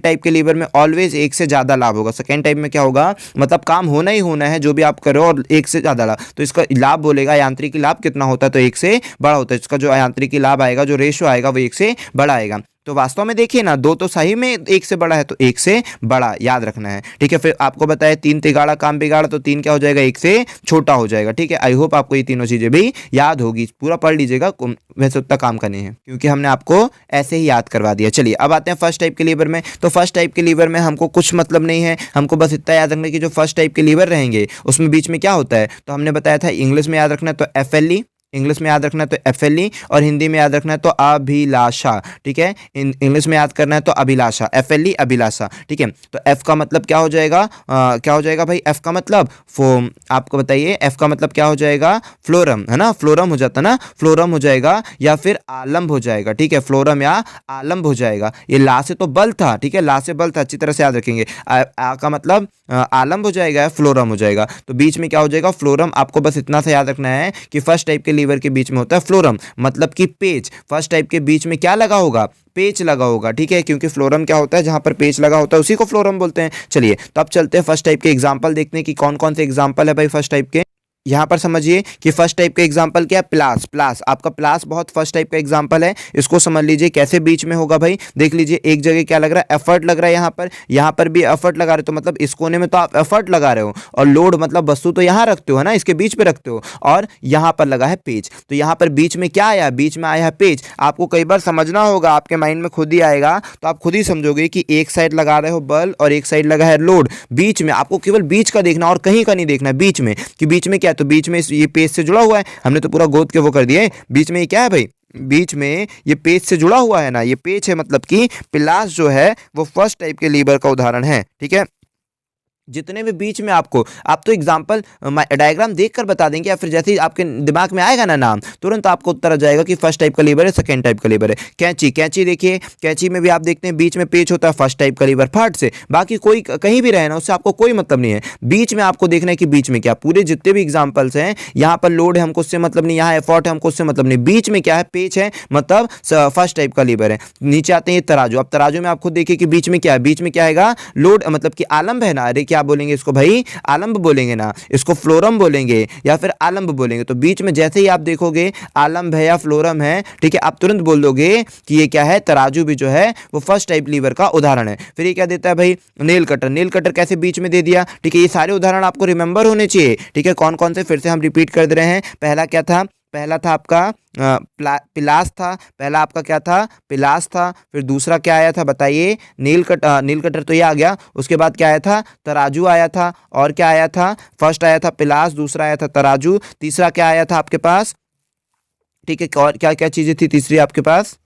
टाइप के लीवर में ऑलवेज 1 से ज़्यादा लाभ होगा। सेकेंड टाइप में क्या होगा, मतलब काम होना ही होना है जो भी आप करो, और 1 से ज़्यादा लाभ, तो इसका लाभ बोलेगा यांत्रिकी लाभ कितना होता है, तो 1 से बड़ा होता है। इसका जो यांत्रिकी लाभ आएगा, जो रेशो आएगा, वो 1 से बड़ा आएगा। तो वास्तव में देखिए ना, 2 तो सही में 1 से बड़ा है, तो 1 से बड़ा याद रखना है, ठीक है। फिर आपको बताया 3 तिगाड़ा काम बिगाड़ा, तो 3 क्या हो जाएगा, 1 से छोटा हो जाएगा, ठीक है। आई होप आपको ये तीनों चीज़ें भी याद होगी, पूरा पढ़ लीजिएगा, वैसे उतना काम करनी है क्योंकि हमने आपको ऐसे ही याद करवा दिया। चलिए अब आते हैं फर्स्ट टाइप के लीवर में। तो फर्स्ट टाइप के लीवर में हमको कुछ मतलब नहीं है, हमको बस इतना याद रखना कि जो फर्स्ट टाइप के लीवर रहेंगे उसमें बीच में क्या होता है, तो हमने बताया था इंग्लिश में याद रखना है तो FLE, इंग्लिश में याद रखना है तो FLE, और हिंदी में याद रखना है तो अभिलाषा, ठीक है। इंग्लिश में याद करना है तो अभिलाषा, FLE अभिलाषा, ठीक है। तो F का मतलब क्या हो जाएगा, क्या हो जाएगा भाई, F का मतलब फोम, आपको बताइए F का मतलब क्या हो जाएगा, फ्लोरम, है ना, फ्लोरम हो जाता ना, फ्लोरम हो जाएगा या फिर आलम्ब हो जाएगा, ठीक है, फ्लोरम या आलम्ब हो जाएगा। ये ला से तो बल था, ठीक है, ला से बल था, अच्छी तरह से याद रखेंगे। आ का मतलब आलम्ब हो जाएगा, फ्लोरम हो जाएगा, तो बीच में क्या हो जाएगा, फ्लोरम। आपको बस इतना सा याद रखना है कि फर्स्ट टाइप के लीवर के बीच में होता है फ्लोरम, मतलब कि पेच। फर्स्ट टाइप के बीच में क्या लगा होगा, पेच लगा होगा, ठीक है, क्योंकि फ्लोरम क्या होता है, जहां पर पेच लगा होता है उसी को फ्लोरम बोलते हैं। चलिए तो अब चलते हैं फर्स्ट टाइप के एग्जांपल देखने की कौन कौन से एग्जांपल है भाई फर्स्ट टाइप के। यहाँ पर समझिए कि फर्स्ट टाइप का एग्जांपल क्या है, प्लास। आपका प्लास बहुत फर्स्ट टाइप का एग्जांपल है, इसको समझ लीजिए कैसे बीच में होगा भाई। देख लीजिए एक जगह क्या लग रहा है, एफर्ट लग रहा है, यहाँ पर भी एफर्ट लगा रहे हो, तो मतलब इस कोने में तो आप एफर्ट लगा रहे हो, और लोड मतलब वस्तु तो यहाँ रखते हो, है ना, इसके बीच पे रखते हो, और यहाँ पर लगा है पेज। तो यहाँ पर बीच में क्या आया, बीच में आया है पेज। आपको कई बार समझना होगा, आपके माइंड में खुद ही आएगा, तो आप खुद ही समझोगे कि एक साइड लगा रहे हो बल और एक साइड लगा है लोड। बीच में आपको केवल बीच का देखना और कहीं का नहीं देखना, बीच में कि बीच में क्या है, तो बीच में ये पेज से जुड़ा हुआ है, हमने तो पूरा गोद के वो कर दिया है। बीच में ये क्या है भाई, बीच में ये पेच से जुड़ा हुआ है ना, ये पेच है, मतलब कि पिलास जो है वो फर्स्ट टाइप के लीवर का उदाहरण है। ठीक है, जितने भी बीच में आपको, आप तो एग्जाम्पल डायग्राम देखकर बता देंगे, या फिर जैसे ही आपके दिमाग में आएगा ना नाम, तुरंत आपको उत्तर आ जाएगा कि फर्स्ट टाइप का लीवर है, सेकंड टाइप का लीवर है। कैंची, कैंची देखिए, कैंची में भी आप देखते हैं बीच में पेच होता है, फर्स्ट टाइप का लीवर फट से। बाकी कोई कहीं भी रहे ना, उससे आपको कोई मतलब नहीं है, बीच में आपको देखना है कि बीच में क्या। पूरे जितने भी एग्जाम्पल्स हैं, यहाँ पर लोड है हमको उससे मतलब नहीं, यहाँ एफर्ट है हमको उससे मतलब नहीं, बीच में क्या है, पेच है, मतलब फर्स्ट टाइप का लीवर है। नीचे आते हैं ये तराजू, अब तराजू में आप खुद देखिए कि बीच में क्या है, बीच में क्या आएगा, लोड, मतलब कि आलम्ब है ना। अरे क्या बोलेंगे इसको भाई, आलम्ब बोलेंगे ना, इसको फ्लोरम बोलेंगे या फिर आलम्ब बोलेंगे। तो बीच में जैसे ही आप देखोगे आलम्ब है या फ्लोरम है, ठीक है, आप तुरंत बोल दोगे कि ये क्या है, तराजू भी जो है वो फर्स्ट टाइप लीवर का उदाहरण है। फिर ये क्या देता है भाई, नेल कटर, नेल कटर कैसे बीच में दे दिया। ठीक है, ये सारे उदाहरण आपको रिमेंबर होने चाहिए। ठीक है, कौन कौन से फिर से हम रिपीट कर दे रहे हैं। पहला क्या था, पहला था आपका पिलास था, पहला आपका क्या था, पिलास था। फिर दूसरा क्या आया था बताइए, नील कटर तो ये आ गया। उसके बाद क्या आया था, तराजू आया था। और क्या आया था, फर्स्ट आया था पिलास, दूसरा आया था तराजू, तीसरा क्या आया था आपके पास। ठीक है, और क्या क्या चीज़ें थी तीसरी आपके पास,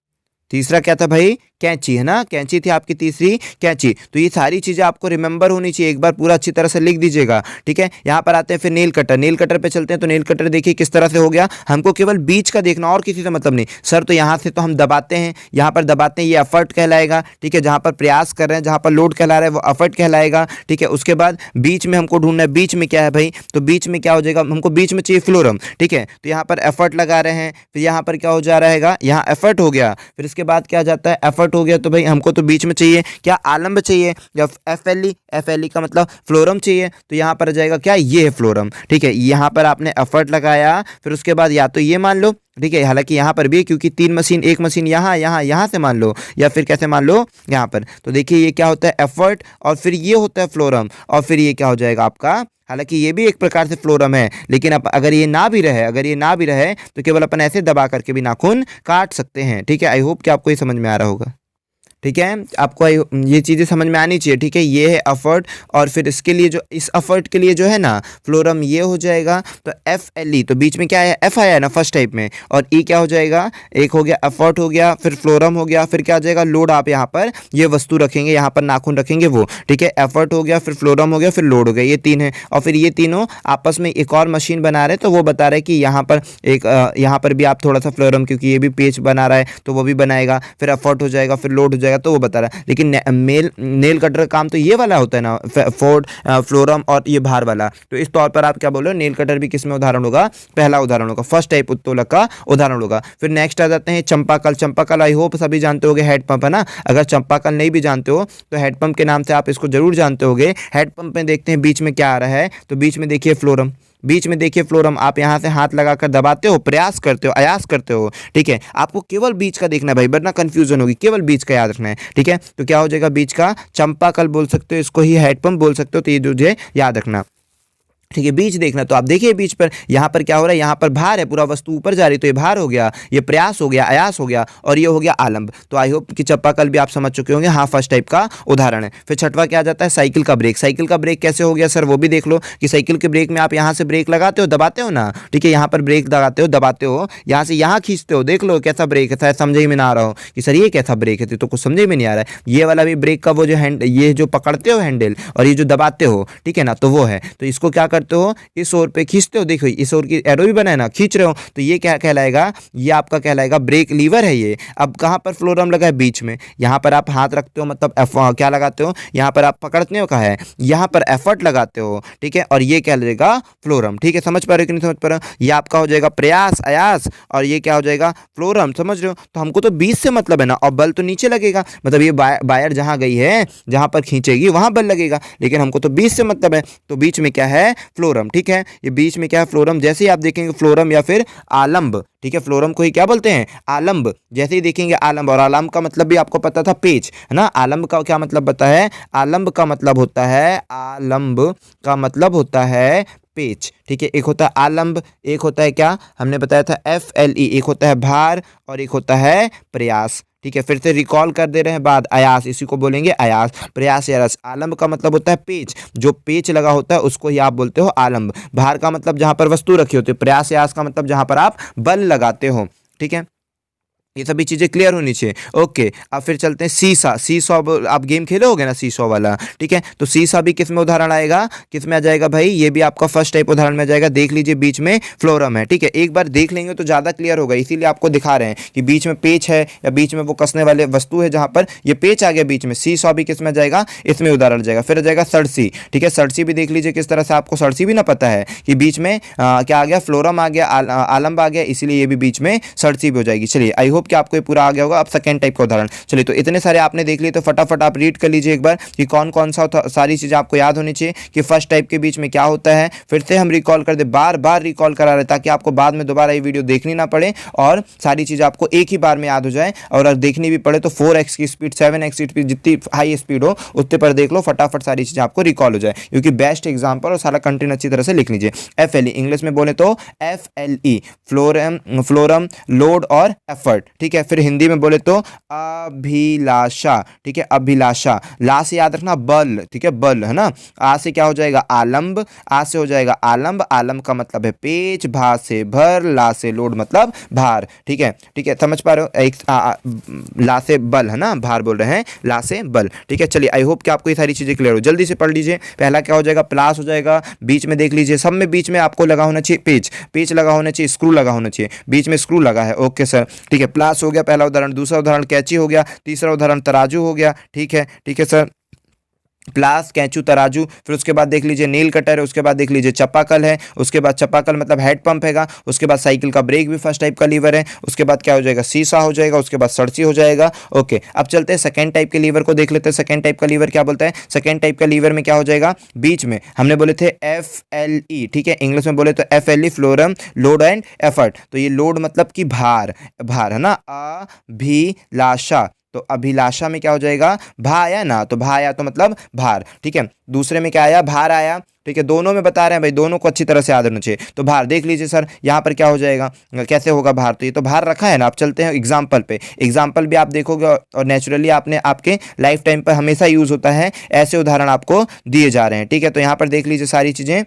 तीसरा क्या था भाई, कैंची, है ना, कैंची थी आपकी तीसरी, कैंची। तो ये सारी चीज़ें आपको रिमेंबर होनी चाहिए, एक बार पूरा अच्छी तरह से लिख दीजिएगा। ठीक है, यहाँ पर आते हैं फिर नेल कटर, नेल कटर पे चलते हैं। तो नेल कटर देखिए किस तरह से हो गया, हमको केवल बीच का देखना और किसी से मतलब नहीं। सर तो यहाँ से तो हम दबाते हैं, यहाँ पर दबाते हैं, ये एफर्ट कहलाएगा। ठीक है, जहाँ पर प्रयास कर रहे हैं, जहाँ पर लोड कहला रहा है वो एफर्ट कहलाएगा। ठीक है, उसके बाद बीच में हमको ढूंढना है, बीच में क्या है भाई, तो बीच में क्या हो जाएगा, हमको बीच में चाहिए फ्लोरम। ठीक है, तो यहाँ पर एफर्ट लगा रहे हैं, फिर यहाँ पर क्या हो जा रहेगा, यहाँ एफर्ट हो गया, फिर इसके बाद क्या जाता है, एफर्ट हो गया। तो भाई हमको तो बीच में चाहिए क्या, आलम्ब चाहिए, या एफ एल ई का मतलब फ्लोरम चाहिए। तो यहाँ पर आ जाएगा क्या, ये है फ्लोरम। ठीक है, यहाँ पर आपने एफर्ट लगाया, फिर उसके बाद या तो ये मान लो, ठीक है, हालांकि यहाँ पर भी क्योंकि तीन मशीन, एक मशीन यहाँ यहाँ यहाँ से मान लो, या फिर कैसे मान लो यहाँ पर। तो देखिए ये क्या होता है, एफर्ट, और फिर ये होता है फ्लोरम, और फिर ये क्या हो जाएगा आपका, हालांकि ये भी एक प्रकार से फ्लोरम है, लेकिन अगर ये ना भी रहे, अगर ये ना भी रहे तो केवल अपन ऐसे दबा करके भी नाखून काट सकते हैं। ठीक है, आई होप कि आपको ये समझ में आ रहा होगा। ठीक है, आपको ये चीज़ें समझ में आनी चाहिए। ठीक है, ये है एफर्ट, और फिर इसके लिए जो, इस एफर्ट के लिए जो है ना फ्लोरम, ये हो जाएगा। तो एफ एल ई, तो बीच में क्या है, एफ आया है ना फर्स्ट टाइप में, और ई क्या हो जाएगा, एक हो गया एफर्ट हो गया, फिर फ्लोरम हो गया, फिर क्या आ जाएगा, लोड। आप यहाँ पर ये वस्तु रखेंगे, यहाँ पर नाखून रखेंगे वो। ठीक है, एफर्ट हो गया, फिर फ्लोरम हो गया, फिर लोड हो गया, ये तीन है। और फिर ये तीनों आपस में एक और मशीन बना रहे, तो वो बता रहे कि यहाँ पर एक, यहाँ पर भी आप थोड़ा सा फ्लोरम, क्योंकि ये भी पेच बना रहा है तो वो भी बनाएगा, फिर एफर्ट हो जाएगा, फिर लोड हो जाएगा, तो वो बता रहा है। लेकिन नेल कटर का काम तो ये वाला होता है ना, फ्लोरम और ये भार वाला। तो इस तौर पर आप क्या बोल रहे हो, नेल कटर भी किस में उदाहरण होगा, पहला उदाहरण होगा, फर्स्ट टाइप उत्तोलक का उदाहरण होगा। फिर नेक्स्ट आ जाते हैं चंपाकल। चंपाकल आई होप सभी जानते होंगे, हेड पंप है ना। अगर चंपाकल नहीं भी जानते हो तो हेड पंप के नाम से आप इसको जरूर जानते होंगे। हेड पंप में देखते हैं बीच में क्या आ रहा है, तो बीच में देखिए फ्लोरम, बीच में देखिए फ्लोरम। आप यहाँ से हाथ लगाकर दबाते हो, प्रयास करते हो, अयास करते हो। ठीक है, आपको केवल बीच का देखना है भाई, वरना कंफ्यूजन होगी, केवल बीच का याद रखना है। ठीक है, तो क्या हो जाएगा, बीच का चंपाकल बोल सकते हो, इसको ही हेड पंप बोल सकते हो। तो ये जो याद रखना। ठीक है, बीच देखना। तो आप देखिए बीच पर, यहाँ पर क्या हो रहा है, यहाँ पर भार है, पूरा वस्तु ऊपर जा रही, तो ये भार हो गया, ये प्रयास हो गया, अयास हो गया, और ये हो गया आलम्ब। तो आई होप कि चंपाकल भी आप समझ चुके होंगे, हाँ फर्स्ट टाइप का उदाहरण है। फिर छठवा क्या आ जाता है, साइकिल का ब्रेक। साइकिल का ब्रेक कैसे हो गया सर, वो भी देख लो कि साइकिल के ब्रेक में आप यहाँ से ब्रेक लगाते हो, दबाते हो ना। ठीक है, यहाँ पर ब्रेक लगाते हो, दबाते हो, यहाँ से यहाँ खींचते हो, देख लो कैसा ब्रेक है। समझ ही में ना आ रहा हो कि सर ये कैसा ब्रेक है, तो कुछ समझ में नहीं आ रहा है। ये वाला भी ब्रेक का वो जो हैंड, ये जो पकड़ते हो हैंडल, और ये जो दबाते हो, ठीक है ना, तो वो है। तो इसको क्या करते हो, इस ओर पे खींचते हो, देखो इस ओर की एरो भी बना है ना, खींच रहे हो, तो ये क्या कहलाएगा, ये आपका कहलाएगा ब्रेक लीवर है ये। अब कहाँ पर फ्लोरम लगा है, बीच में। यहाँ पर आप हाथ रखते हो, मतलब क्या लगाते हो, यहाँ पर आप पकड़ते हो, कहा है यहाँ पर एफर्ट लगाते हो। ठीक है, और ये क्या लगेगा, फ्लोरम। ठीक है, समझ पा रहे हो कि नहीं समझ पा रहे हो, ये आपका हो जाएगा प्रयास, अयास, और ये क्या हो जाएगा, फ्लोरम। समझ रहे हो, तो हमको तो बीच से मतलब है ना, और बल तो नीचे लगेगा, मतलब ये वायर जहाँ गई है, जहाँ पर खींचेगी वहाँ बल लगेगा, लेकिन हमको तो बीच से मतलब है, तो बीच में क्या है, फ्लोरम। ठीक है, ये बीच में क्या है, फ्लोरम। जैसे ही आप देखेंगे फ्लोरम या फिर आलम्ब, ठीक है, फ्लोरम को ही क्या बोलते हैं, आलम्ब। जैसे ही देखेंगे आलम्ब, और आलम्ब का मतलब भी आपको पता था, पेच, है ना। आलम्ब का क्या मतलब पता है, आलम्ब का मतलब होता है, आलम्ब का मतलब होता है पेच। ठीक है, एक होता है आलम्ब, एक होता है क्या, हमने बताया था FLE, एक होता है भार, और एक होता है प्रयास। ठीक है, फिर से रिकॉल कर दे रहे हैं बाद, अयास, इसी को बोलेंगे अयास, प्रयास या रस। आलम्ब का मतलब होता है पेच, जो पेच लगा होता है उसको ही आप बोलते हो आलम्ब। भार का मतलब जहाँ पर वस्तु रखी होती है, प्रयास अयास का मतलब जहाँ पर आप बल लगाते हो। ठीक है, ये सभी चीज़ें क्लियर होनी चाहिए। ओके, अब फिर चलते हैं सीसा। सीसॉ आप गेम खेले होगे ना सीसॉ वाला, ठीक है। तो सीसा भी किस में उदाहरण आएगा, किस में आ जाएगा भाई, ये भी आपका फर्स्ट टाइप उदाहरण में आ जाएगा। देख लीजिए बीच में फ्लोरम है, ठीक है। एक बार देख लेंगे तो ज़्यादा क्लियर होगा, इसीलिए आपको दिखा रहे हैं कि बीच में पेच है या बीच में वो कसने वाले वस्तु है जहाँ पर ये पेच आ गया बीच में। सीसॉ भी किस में आ जाएगा, इसमें उदाहरण जाएगा। फिर आ जाएगा सरसी, ठीक है। सरसी भी देख लीजिए किस तरह से, आपको सरसी भी ना पता है कि बीच में क्या आ गया, फ्लोरम आ गया, आलम्ब आ गया, इसीलिए ये भी बीच में सरसी भी हो जाएगी। चलिए आई होप कि आपको ये पूरा आ गया होगा। अब सेकंड टाइप का उदाहरण, चलिए तो इतने सारे आपने देख लिए, तो फटाफट आप रीड कर लीजिए एक बार कि कौन कौन सा सारी चीजें आपको याद होनी चाहिए कि फर्स्ट टाइप के बीच में क्या होता है। फिर से हम रिकॉल कर दे, बार बार रिकॉल करा रहे ताकि आपको बाद में दोबारा ये वीडियो देखनी ना पड़े और सारी चीजें आपको एक ही बार में याद हो जाए। और अगर देखनी भी पड़े तो 4x की स्पीड, 7x की स्पीड, जितनी हाई स्पीड हो उतने पर देख लो, फटाफट सारी चीजें आपको रिकॉल हो जाए, क्योंकि बेस्ट एग्जाम्पल और सारा कंटेंट अच्छी तरह से लिख लीजिए। FLE इंग्लिश में बोले तो FLE, फ्लोरम, फ्लोरम, लोड और एफर्ट, ठीक है। फिर हिंदी में बोले तो अभिलाषा, ठीक है। अभिलाषा, ला से याद रखना बल, ठीक है, बल है ना। आ से क्या हो जाएगा, आलंब, आ से हो जाएगा आलंब, आलंब का मतलब है पेच, भा से भर, ला से लोड मतलब भार, ठीक है, ठीक है, समझ पा रहे हो। ला से बल है ना, भार बोल रहे हैं, ला से बल, ठीक है। चलिए आई होप कि आपको ये सारी चीजें क्लियर हो, जल्दी से पढ़ लीजिए। पहला क्या हो जाएगा, प्लास हो जाएगा। बीच में देख लीजिए, सब में बीच में आपको लगा होना चाहिए पेच, पेच लगा होना चाहिए, स्क्रू लगा होना चाहिए, बीच में स्क्रू लगा है। ओके सर, ठीक है। प्लास हो गया पहला उदाहरण, दूसरा उदाहरण कैंची हो गया, तीसरा उदाहरण तराजू हो गया, ठीक है सर। प्लास, कैंचू, तराजू। फिर उसके बाद देख लीजिए नील कटर है, उसके बाद देख लीजिए चपाकल है, उसके बाद चपाकल मतलब हेड पंप हैगा, उसके बाद साइकिल का ब्रेक भी फर्स्ट टाइप का लीवर है, उसके बाद क्या हो जाएगा, सीसा हो जाएगा, उसके बाद सरसी हो जाएगा। ओके, अब चलते हैं सेकंड टाइप के लीवर को देख लेते हैं। सेकंड टाइप का लीवर क्या बोलता है, सेकंड टाइप का लीवर में क्या हो जाएगा, बीच में हमने बोले थे FLE, ठीक है। इंग्लिश में बोले तो FLE, phloem, load and effort. तो ये लोड मतलब कि भार, भार है ना। अभिलाषा, तो अभिलाषा में क्या हो जाएगा, भा आया ना, तो भा आया तो मतलब भार, ठीक है। दूसरे में क्या आया, भार आया, ठीक है। दोनों में बता रहे हैं भाई, दोनों को अच्छी तरह से याद होना चाहिए। तो भार देख लीजिए सर, यहाँ पर क्या हो जाएगा, कैसे होगा भार, तो ये तो भार रखा है ना। आप चलते हैं एग्जाम्पल पे, एग्जाम्पल भी आप देखोगे और नेचुरली आपने आपके लाइफ टाइम पर हमेशा यूज होता है, ऐसे उदाहरण आपको दिए जा रहे हैं, ठीक है। तो यहाँ पर देख लीजिए सारी चीजें,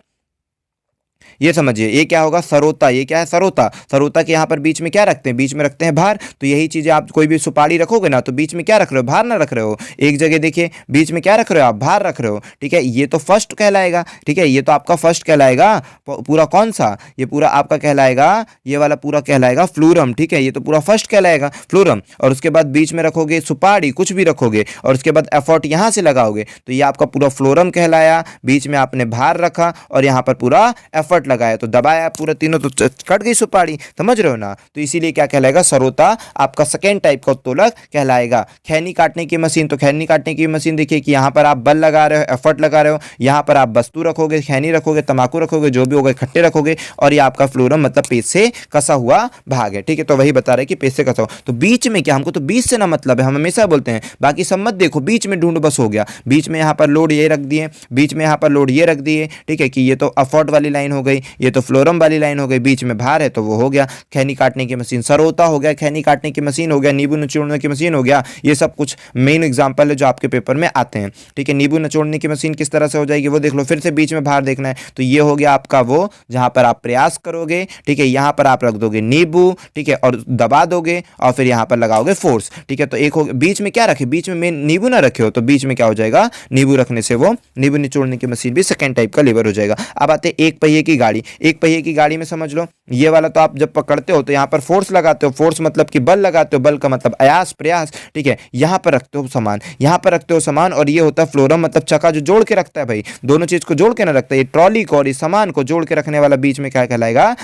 ये समझिए ये क्या होगा, सरोता, ये क्या है, सरोता। सरोता के यहाँ पर बीच में क्या रखते हैं, बीच में रखते हैं भार। तो यही चीजें आप कोई भी सुपारी रखोगे ना, तो बीच में क्या रख रहे हो, भार ना रख रहे हो। एक जगह देखिए बीच में क्या रख रहे हो आप, भार रख रहे हो, ठीक है। ये तो फर्स्ट कहलाएगा, ठीक है, ये तो आपका फर्स्ट कहलाएगा। पूरा कौन सा, ये पूरा आपका कहलाएगा, ये वाला पूरा कहलाएगा फ्लोरम, ठीक है। ये तो पूरा फर्स्ट कहलाएगा फ्लोरम। और उसके बाद बीच में रखोगे सुपारी, कुछ भी रखोगे, और उसके बाद एफर्ट यहाँ से लगाओगे, तो ये आपका पूरा फ्लोरम कहलाया। बीच में आपने भार रखा और यहाँ पर पूरा एफर्ट लगाया, तो दबाया पूरा तीनों, तो कट गई सुपारी, समझ रहे हो ना। तो इसीलिए क्या कहलाएगा, सरोता आपका सेकेंड टाइप का उत्तोलक कहलाएगा। खैनी काटने की मशीन, तो खैनी काटने की मशीन देखिए कि यहाँ पर आप बल लगा रहे हो, एफर्ट लगा रहे हो, यहाँ पर आप वस्तु रखोगे, खैनी रखोगे, तंबाकू रखोगे, जो भी होगा इकट्ठे रखोगे, और ये आपका फ्लोरम मतलब पेज से कसा हुआ भाग है, ठीक है। तो वही बता रहे कि पेज से कसा हुआ, तो बीच में क्या, हमको तो बीच से ना मतलब है, हम हमेशा बोलते हैं, बाकी सब मत देखो, बीच में ढूंढ बस हो गया। बीच में यहाँ पर लोड ये रख दिए, बीच में यहाँ पर लोड ये रख दिए, ठीक है, कि ये तो एफर्ट वाली लाइन हो गई, ये तो फ्लोरम वाली लाइन हो गई, बीच में भार है तो वो हो गया खैनी काटने की मशीन। सरोता हो गया, खैनी काटने की मशीन हो गया, नींबू निचोड़ने की मशीन हो गया। ये सब कुछ मेन एग्जांपल है जो आपके पेपर में आते हैं, ठीक है। नींबू निचोड़ने की मशीन किस तरह से हो जाएगी वो देख लो। फिर से बीच में भार देखना है, तो ये हो गया आपका वो जहां पर आप प्रयास करोगे, ठीक है। यहां पर आप रख दोगे नींबू, ठीक है, और दबा दोगे और फिर यहां पर लगाओगे फोर्स, ठीक है। तो एक हो, बीच में क्या रखे, बीच में मेन नींबू ना रखे हो, तो बीच में क्या हो जाएगा, नींबू रखने से वो नींबू निचोड़ने की मशीन भी सेकंड टाइप का लीवर हो जाएगा। अब आते एक पहिए की गाड़ी। एक पहिए की गाड़ी में समझ लो, ये वाला तो आप जब पकड़ते हो तो यहाँ पर फोर्स लगाते हो, फोर्स मतलब कि बल लगाते हो, बल का मतलब अयास, प्रयास, ठीक है। यहाँ पर रखते हो सामान, यहाँ पर रखते हो सामान, और ये होता है फ्लोरम मतलब चक्का जो जोड़ के रखता है भाई, दोनों चीज को जोड़ के ना रखता है, ये ट्रॉली को और इस सामान को जोड़ के रखने वाला बीच में क्या कहलाएगा,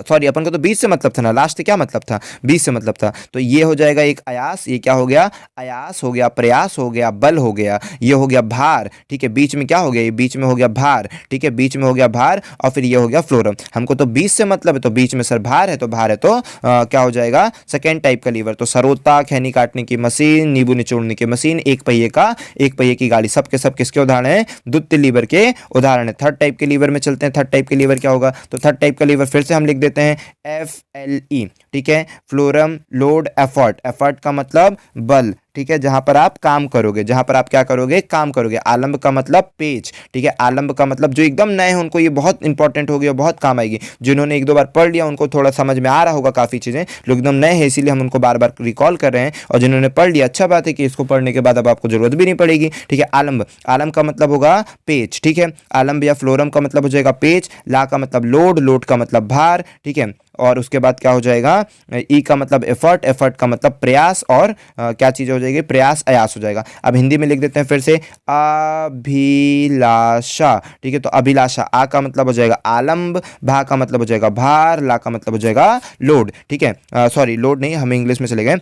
सॉरी अपन को तो बीच से मतलब था ना, लास्ट से क्या मतलब था, बीच से मतलब था। तो ये हो जाएगा एक अयास, ये क्या हो गया, अयास हो गया, प्रयास हो गया, बल हो गया, ये हो गया भार, ठीक है। बीच में क्या हो गया, ये बीच में हो गया भार, ठीक है, बीच में हो गया भार, और फिर ये हो गया फ्लोरम। हमको तो बीच से मतलब है, तो बीच में सर भार है, तो भार है तो क्या हो जाएगा, सेकेंड टाइप का लीवर। तो सरोता, खैनी काटने की मशीन, नींबू निचोड़ने की मशीन, एक पहिए की गाड़ी, सब के सब किसके उदाहरण है, द्वितीय लीवर के उदाहरण है। थर्ड टाइप के लीवर में चलते हैं। थर्ड टाइप के लीवर क्या होगा, तो थर्ड टाइप का लीवर फिर से हम लिख देते हैं FLE, ठीक है। फ्लोरम, लोड, एफर्ट, एफर्ट का मतलब बल, ठीक है, जहां पर आप काम करोगे, जहां पर आप क्या करोगे, काम करोगे। आलंब का मतलब पेच, ठीक है। आलंब का मतलब जो एकदम नए हैं उनको ये बहुत इंपॉर्टेंट होगी और बहुत काम आएगी। जिन्होंने एक दो बार पढ़ लिया उनको थोड़ा समझ में आ रहा होगा काफ़ी चीज़ें, लोग एकदम नए हैं इसीलिए हम उनको बार बार रिकॉल कर रहे हैं। और जिन्होंने पढ़ लिया अच्छा बात है कि इसको पढ़ने के बाद अब आपको जरूरत भी नहीं पड़ेगी, ठीक है। आलंब, आलंब का मतलब होगा पेच, ठीक है। आलंब या फ्लोरम का मतलब हो जाएगा पेच। ला का मतलब लोड, लोड का मतलब भार, ठीक है। और उसके बाद क्या हो जाएगा, ई का मतलब एफर्ट, एफर्ट का मतलब प्रयास, और क्या चीज़ हो जाएगी, प्रयास, अयास हो जाएगा। अब हिंदी में लिख देते हैं फिर से, अभिलाषा, ठीक है। तो अभिलाषा, आ का मतलब हो जाएगा आलंब, भा का मतलब हो जाएगा भार, ला का मतलब हो जाएगा लोड, ठीक है। सॉरी, लोड नहीं, हम इंग्लिश में चले गए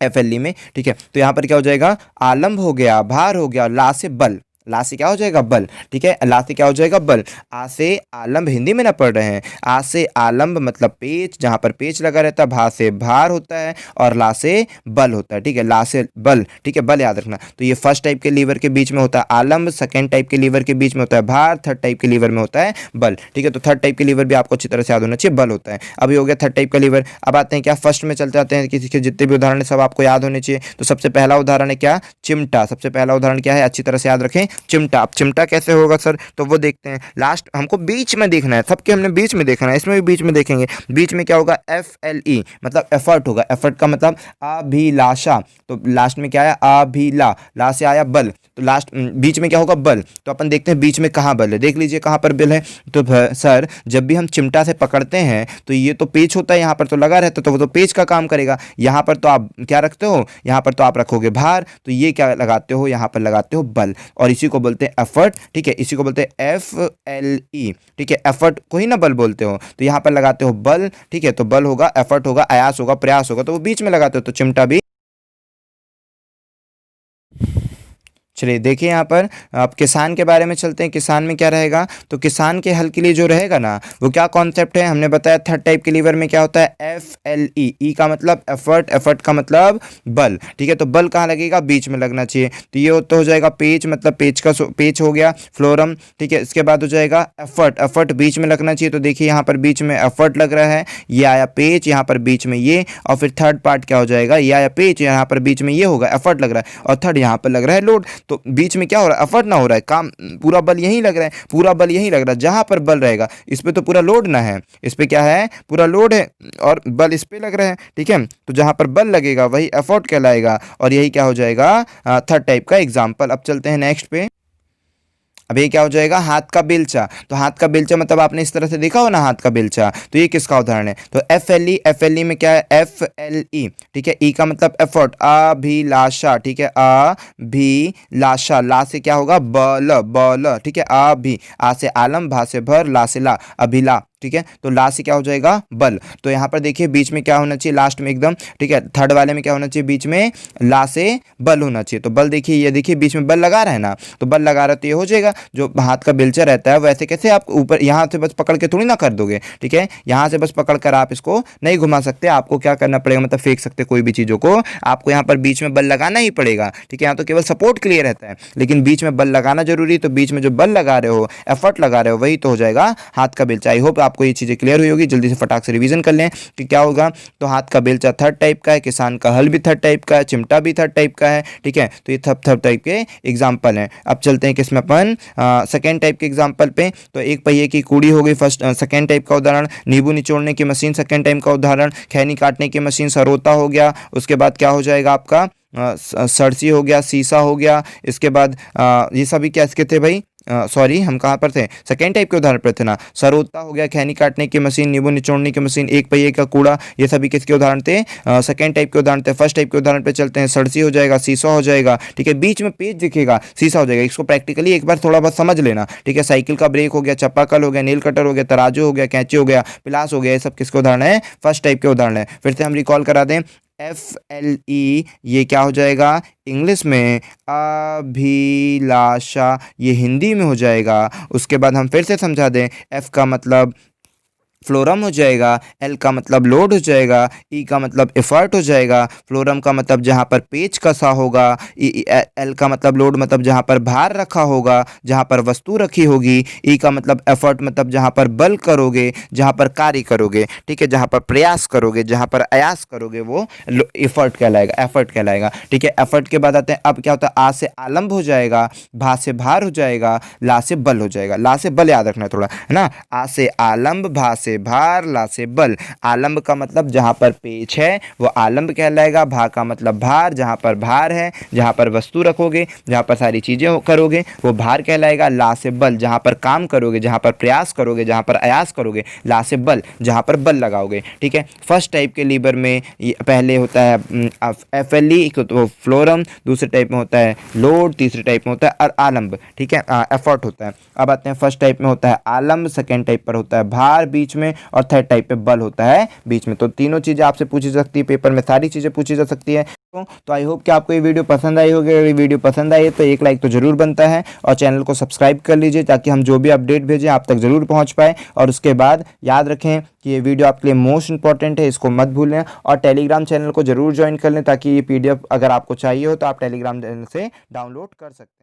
FLE में, ठीक है। तो यहाँ पर क्या हो जाएगा, आलंब हो गया, भार हो गया, ला से बल, ला से क्या हो जाएगा, बल, ठीक है। ला से क्या हो जाएगा, बल। आ से आलंब, हिंदी में ना पढ़ रहे हैं, आ से आलंब मतलब पेच, जहां पर पेच लगा रहता है। भा से भार होता है और ला से बल होता है, ठीक है। ला से बल, ठीक है, बल याद रखना। तो ये फर्स्ट टाइप के लीवर के बीच में होता है आलंब, सेकेंड टाइप के लीवर के बीच में होता है भार, थर्ड टाइप के लीवर में होता है बल, ठीक है। तो थर्ड टाइप के लीवर भी आपको अच्छी तरह से याद होना चाहिए, बल होता है। अभी हो गया थर्ड टाइप का लीवर। अब आते हैं क्या, फर्स्ट में चलते आते हैं, किसी के जितने भी उदाहरण है सब आपको याद होने चाहिए। तो सबसे पहला उदाहरण है क्या, चिमटा। सबसे पहला उदाहरण क्या है, अच्छी तरह से याद रखें, चिमटा। अब चिमटा कैसे होगा सर, तो वो देखते हैं। लास्ट हमको बीच में देखना है, सबके हमने बीच में देखना है, इसमें भी बीच में देखेंगे। बीच में क्या होगा, FLE मतलब एफर्ट होगा। एफर्ट का मतलब अभिलाषा, तो लास्ट में क्या आया, अभिला, ला से आया बल, तो लास्ट बीच में क्या होगा, बल। तो अपन देखते हैं बीच में कहाँ बल है, देख लीजिए कहाँ पर बल है। तो सर जब भी हम चिमटा से पकड़ते हैं तो ये तो पेच होता है, यहाँ पर तो लगा रहता है, तो वो तो पेच का काम करेगा। यहाँ पर तो आप क्या रखते हो, यहाँ पर तो आप रखोगे भार, तो ये क्या लगाते हो, यहाँ पर लगाते हो बल, और इसी को बोलते हैं एफर्ट, ठीक है। इसी को बोलते हैं FLE, ठीक है। एफर्ट को ही ना बल बोलते हो, तो यहाँ पर लगाते हो बल, ठीक है। तो बल होगा, एफर्ट होगा, अयास होगा, प्रयास होगा, तो वो बीच में लगाते हो, तो चिमटा भी। चलिए देखिए यहाँ पर, अब किसान के बारे में चलते हैं। किसान में क्या रहेगा, तो किसान के हल के लिए जो रहेगा ना, वो क्या कॉन्सेप्ट है, हमने बताया थर्ड टाइप के लीवर में क्या होता है, FLE। ई का मतलब एफर्ट, एफर्ट का मतलब बल, ठीक है। तो बल कहाँ लगेगा, बीच में लगना चाहिए। तो ये तो हो जाएगा पेच, मतलब पेच का पेच हो गया, फ्लोरम, ठीक है। इसके बाद हो जाएगा एफर्ट, एफर्ट बीच में लगना चाहिए। तो देखिए यहाँ पर बीच में एफर्ट लग रहा है, ये आया पेच, यहाँ पर बीच में ये, और फिर थर्ड पार्ट क्या हो जाएगा, ये आया पेच, यहाँ पर बीच में ये होगा, एफर्ट लग रहा है, और थर्ड यहाँ पर लग रहा है लोड। तो बीच में क्या हो रहा है, एफर्ट ना हो रहा है, काम पूरा बल यहीं लग रहा है, पूरा बल यहीं लग रहा है। जहां पर बल रहेगा इस पे तो पूरा लोड ना है, इस पे क्या है, पूरा लोड है, और बल इस पे लग रहा है, ठीक है। तो जहां पर बल लगेगा वही एफर्ट कहलाएगा, और यही क्या हो जाएगा, थर्ड टाइप का एग्जाम्पल। अब चलते हैं नेक्स्ट पे। अब ये क्या हो जाएगा, हाथ का बेलचा। तो हाथ का बेलचा मतलब आपने इस तरह से देखा हो ना, हाथ का बेलचा, तो ये किसका उदाहरण है, तो FLE। FLE में क्या है, FLE, ठीक है। ई का मतलब एफर्ट, अभिलाषा, ठीक है, अभिलाषा। ला से क्या होगा, बल, बल, ठीक है। अभी, आ से आलम, भा से भर, ला से ला, अभिला, ठीक है। तो ला से क्या हो जाएगा, बल। तो यहाँ पर देखिए बीच में क्या होना चाहिए, लास्ट में एकदम, ठीक है। थर्ड वाले में क्या होना चाहिए, बीच में ला से बल होना चाहिए। तो बल देखिए, ये देखिए बीच में बल लगा रहा है ना, तो बल लगा रहा है तो ये हो जाएगा। जो हाथ का बेलचा रहता है वैसे कैसे आप ऊपर यहाँ से बस पकड़ के थोड़ी ना कर दोगे, ठीक है। यहाँ से बस पकड़ कर आप इसको नहीं घुमा सकते, आपको क्या करना पड़ेगा, मतलब फेंक सकते कोई भी चीज़ों को, आपको यहाँ पर बीच में बल लगाना ही पड़ेगा, ठीक है। यहाँ तो केवल सपोर्ट के लिए रहता है, लेकिन बीच में बल लगाना जरूरी। तो बीच में जो बल लगा रहे हो, एफर्ट लगा रहे हो, वही तो हो जाएगा हाथ का बेलचा। आई होप आपको ये चीज़ें क्लियर हुई होगी। जल्दी से फटाक से रिवीजन कर लें कि क्या होगा। तो हाथ का बेलचा थर्ड टाइप का है, किसान का हल भी थर्ड टाइप का है, चिमटा भी थर्ड टाइप का है, ठीक है। तो ये थर्ड टाइप के एग्जाम्पल हैं। अब चलते हैं किसमें, अपन सेकेंड टाइप के एग्जाम्पल पे। तो एक पहिए की कूड़ी हो गई फर्स्ट, सेकेंड टाइप का उदाहरण। नींबू निचोड़ने की मशीन सेकेंड टाइप का उदाहरण। खैनी काटने की मशीन सरोता हो गया। उसके बाद क्या हो जाएगा आपका, सरसी हो गया, सीसा हो गया। इसके बाद ये सभी क्या इसके थे भाई, सॉरी हम कहाँ पर थे, सेकेंड टाइप के उदाहरण पर थे ना। सरोता हो गया, खैनी काटने की मशीन, नींबू निचोड़ने की मशीन, एक पहिए का कूड़ा, ये सभी किसके उदाहरण थे, सेकेंड टाइप के उदाहरण थे। फर्स्ट टाइप के उदाहरण पे चलते हैं। सरसी हो जाएगा, सीसा हो जाएगा, ठीक है। बीच में पेज दिखेगा, सीसा हो जाएगा। इसको प्रैक्टिकली एक बार थोड़ा बहुत समझ लेना, ठीक है। साइकिल का ब्रेक हो गया, चप्पाकल हो गया, नेल कटर हो गया, तराजू हो गया, कैंची हो गया, पिलास हो गया, ये सब किसके उदाहरण है, फर्स्ट टाइप के उदाहरण है। फिर से हम रिकॉल करा दें, FLE ये क्या हो जाएगा इंग्लिश में, अभिलाषा, ये हिंदी में हो जाएगा। उसके बाद हम फिर से समझा दें, F का मतलब फ्लोरम हो जाएगा, एल का मतलब लोड हो जाएगा, ई का मतलब एफर्ट हो जाएगा, फ्लोरम का मतलब जहाँ पर पेच कसा होगा, एल का मतलब लोड मतलब जहाँ पर भार रखा होगा, जहाँ पर वस्तु रखी होगी, ई का मतलब एफर्ट मतलब जहाँ पर बल करोगे, जहाँ पर कार्य करोगे, ठीक है, जहाँ पर प्रयास करोगे, जहाँ पर अयास करोगे, वो एफर्ट कहलाएगा, एफर्ट कहलाएगा, ठीक है। एफर्ट के बाद आते हैं, अब क्या होता है, आ से आलम्ब हो जाएगा, भा से भार हो जाएगा, ला से बल हो जाएगा, ला से बल याद रखना है थोड़ा, है ना। आ से आलम्ब, भा से भार, ला से बल। आलम्ब का मतलब जहाँ पर पेच है वो आलम्ब कहलाएगा, भा का मतलब भार, जहाँ पर भार है, जहाँ पर वस्तु रखोगे, जहाँ पर सारी चीज़ें करोगे वो भार कहलाएगा। ला से बल, जहाँ पर काम करोगे, जहाँ पर प्रयास करोगे, जहाँ पर अयास करोगे, ला से बल, जहाँ पर बल लगाओगे, ठीक है। फर्स्ट टाइप के लीवर में पहले होता है FLE तो फ्लोरम, दूसरे टाइप में होता है लोड, तीसरे टाइप में होता है आलम्ब, ठीक है, एफर्ट होता है। अब आते हैं फर्स्ट टाइप में होता है आलम्ब, सेकेंड टाइप पर होता है भार बीच में, और थर्ड टाइप पे बल होता है बीच में। तो तीनों चीज़ें आपसे पूछी जा सकती है, पेपर में सारी चीज़ें पूछी जा सकती है। तो आई होप कि आपको ये वीडियो पसंद आई होगी। अगर ये वीडियो पसंद आई है तो एक लाइक तो जरूर बनता है, और चैनल को सब्सक्राइब कर लीजिए ताकि हम जो भी अपडेट भेजें आप तक जरूर पहुंच पाए। और उसके बाद याद रखें कि ये वीडियो आपके लिए मोस्ट इंपॉर्टेंट है, इसको मत भूलें, और टेलीग्राम चैनल को जरूर ज्वाइन कर लें ताकि ये PDF अगर आपको चाहिए हो तो आप टेलीग्राम चैनल से डाउनलोड कर सकते हैं।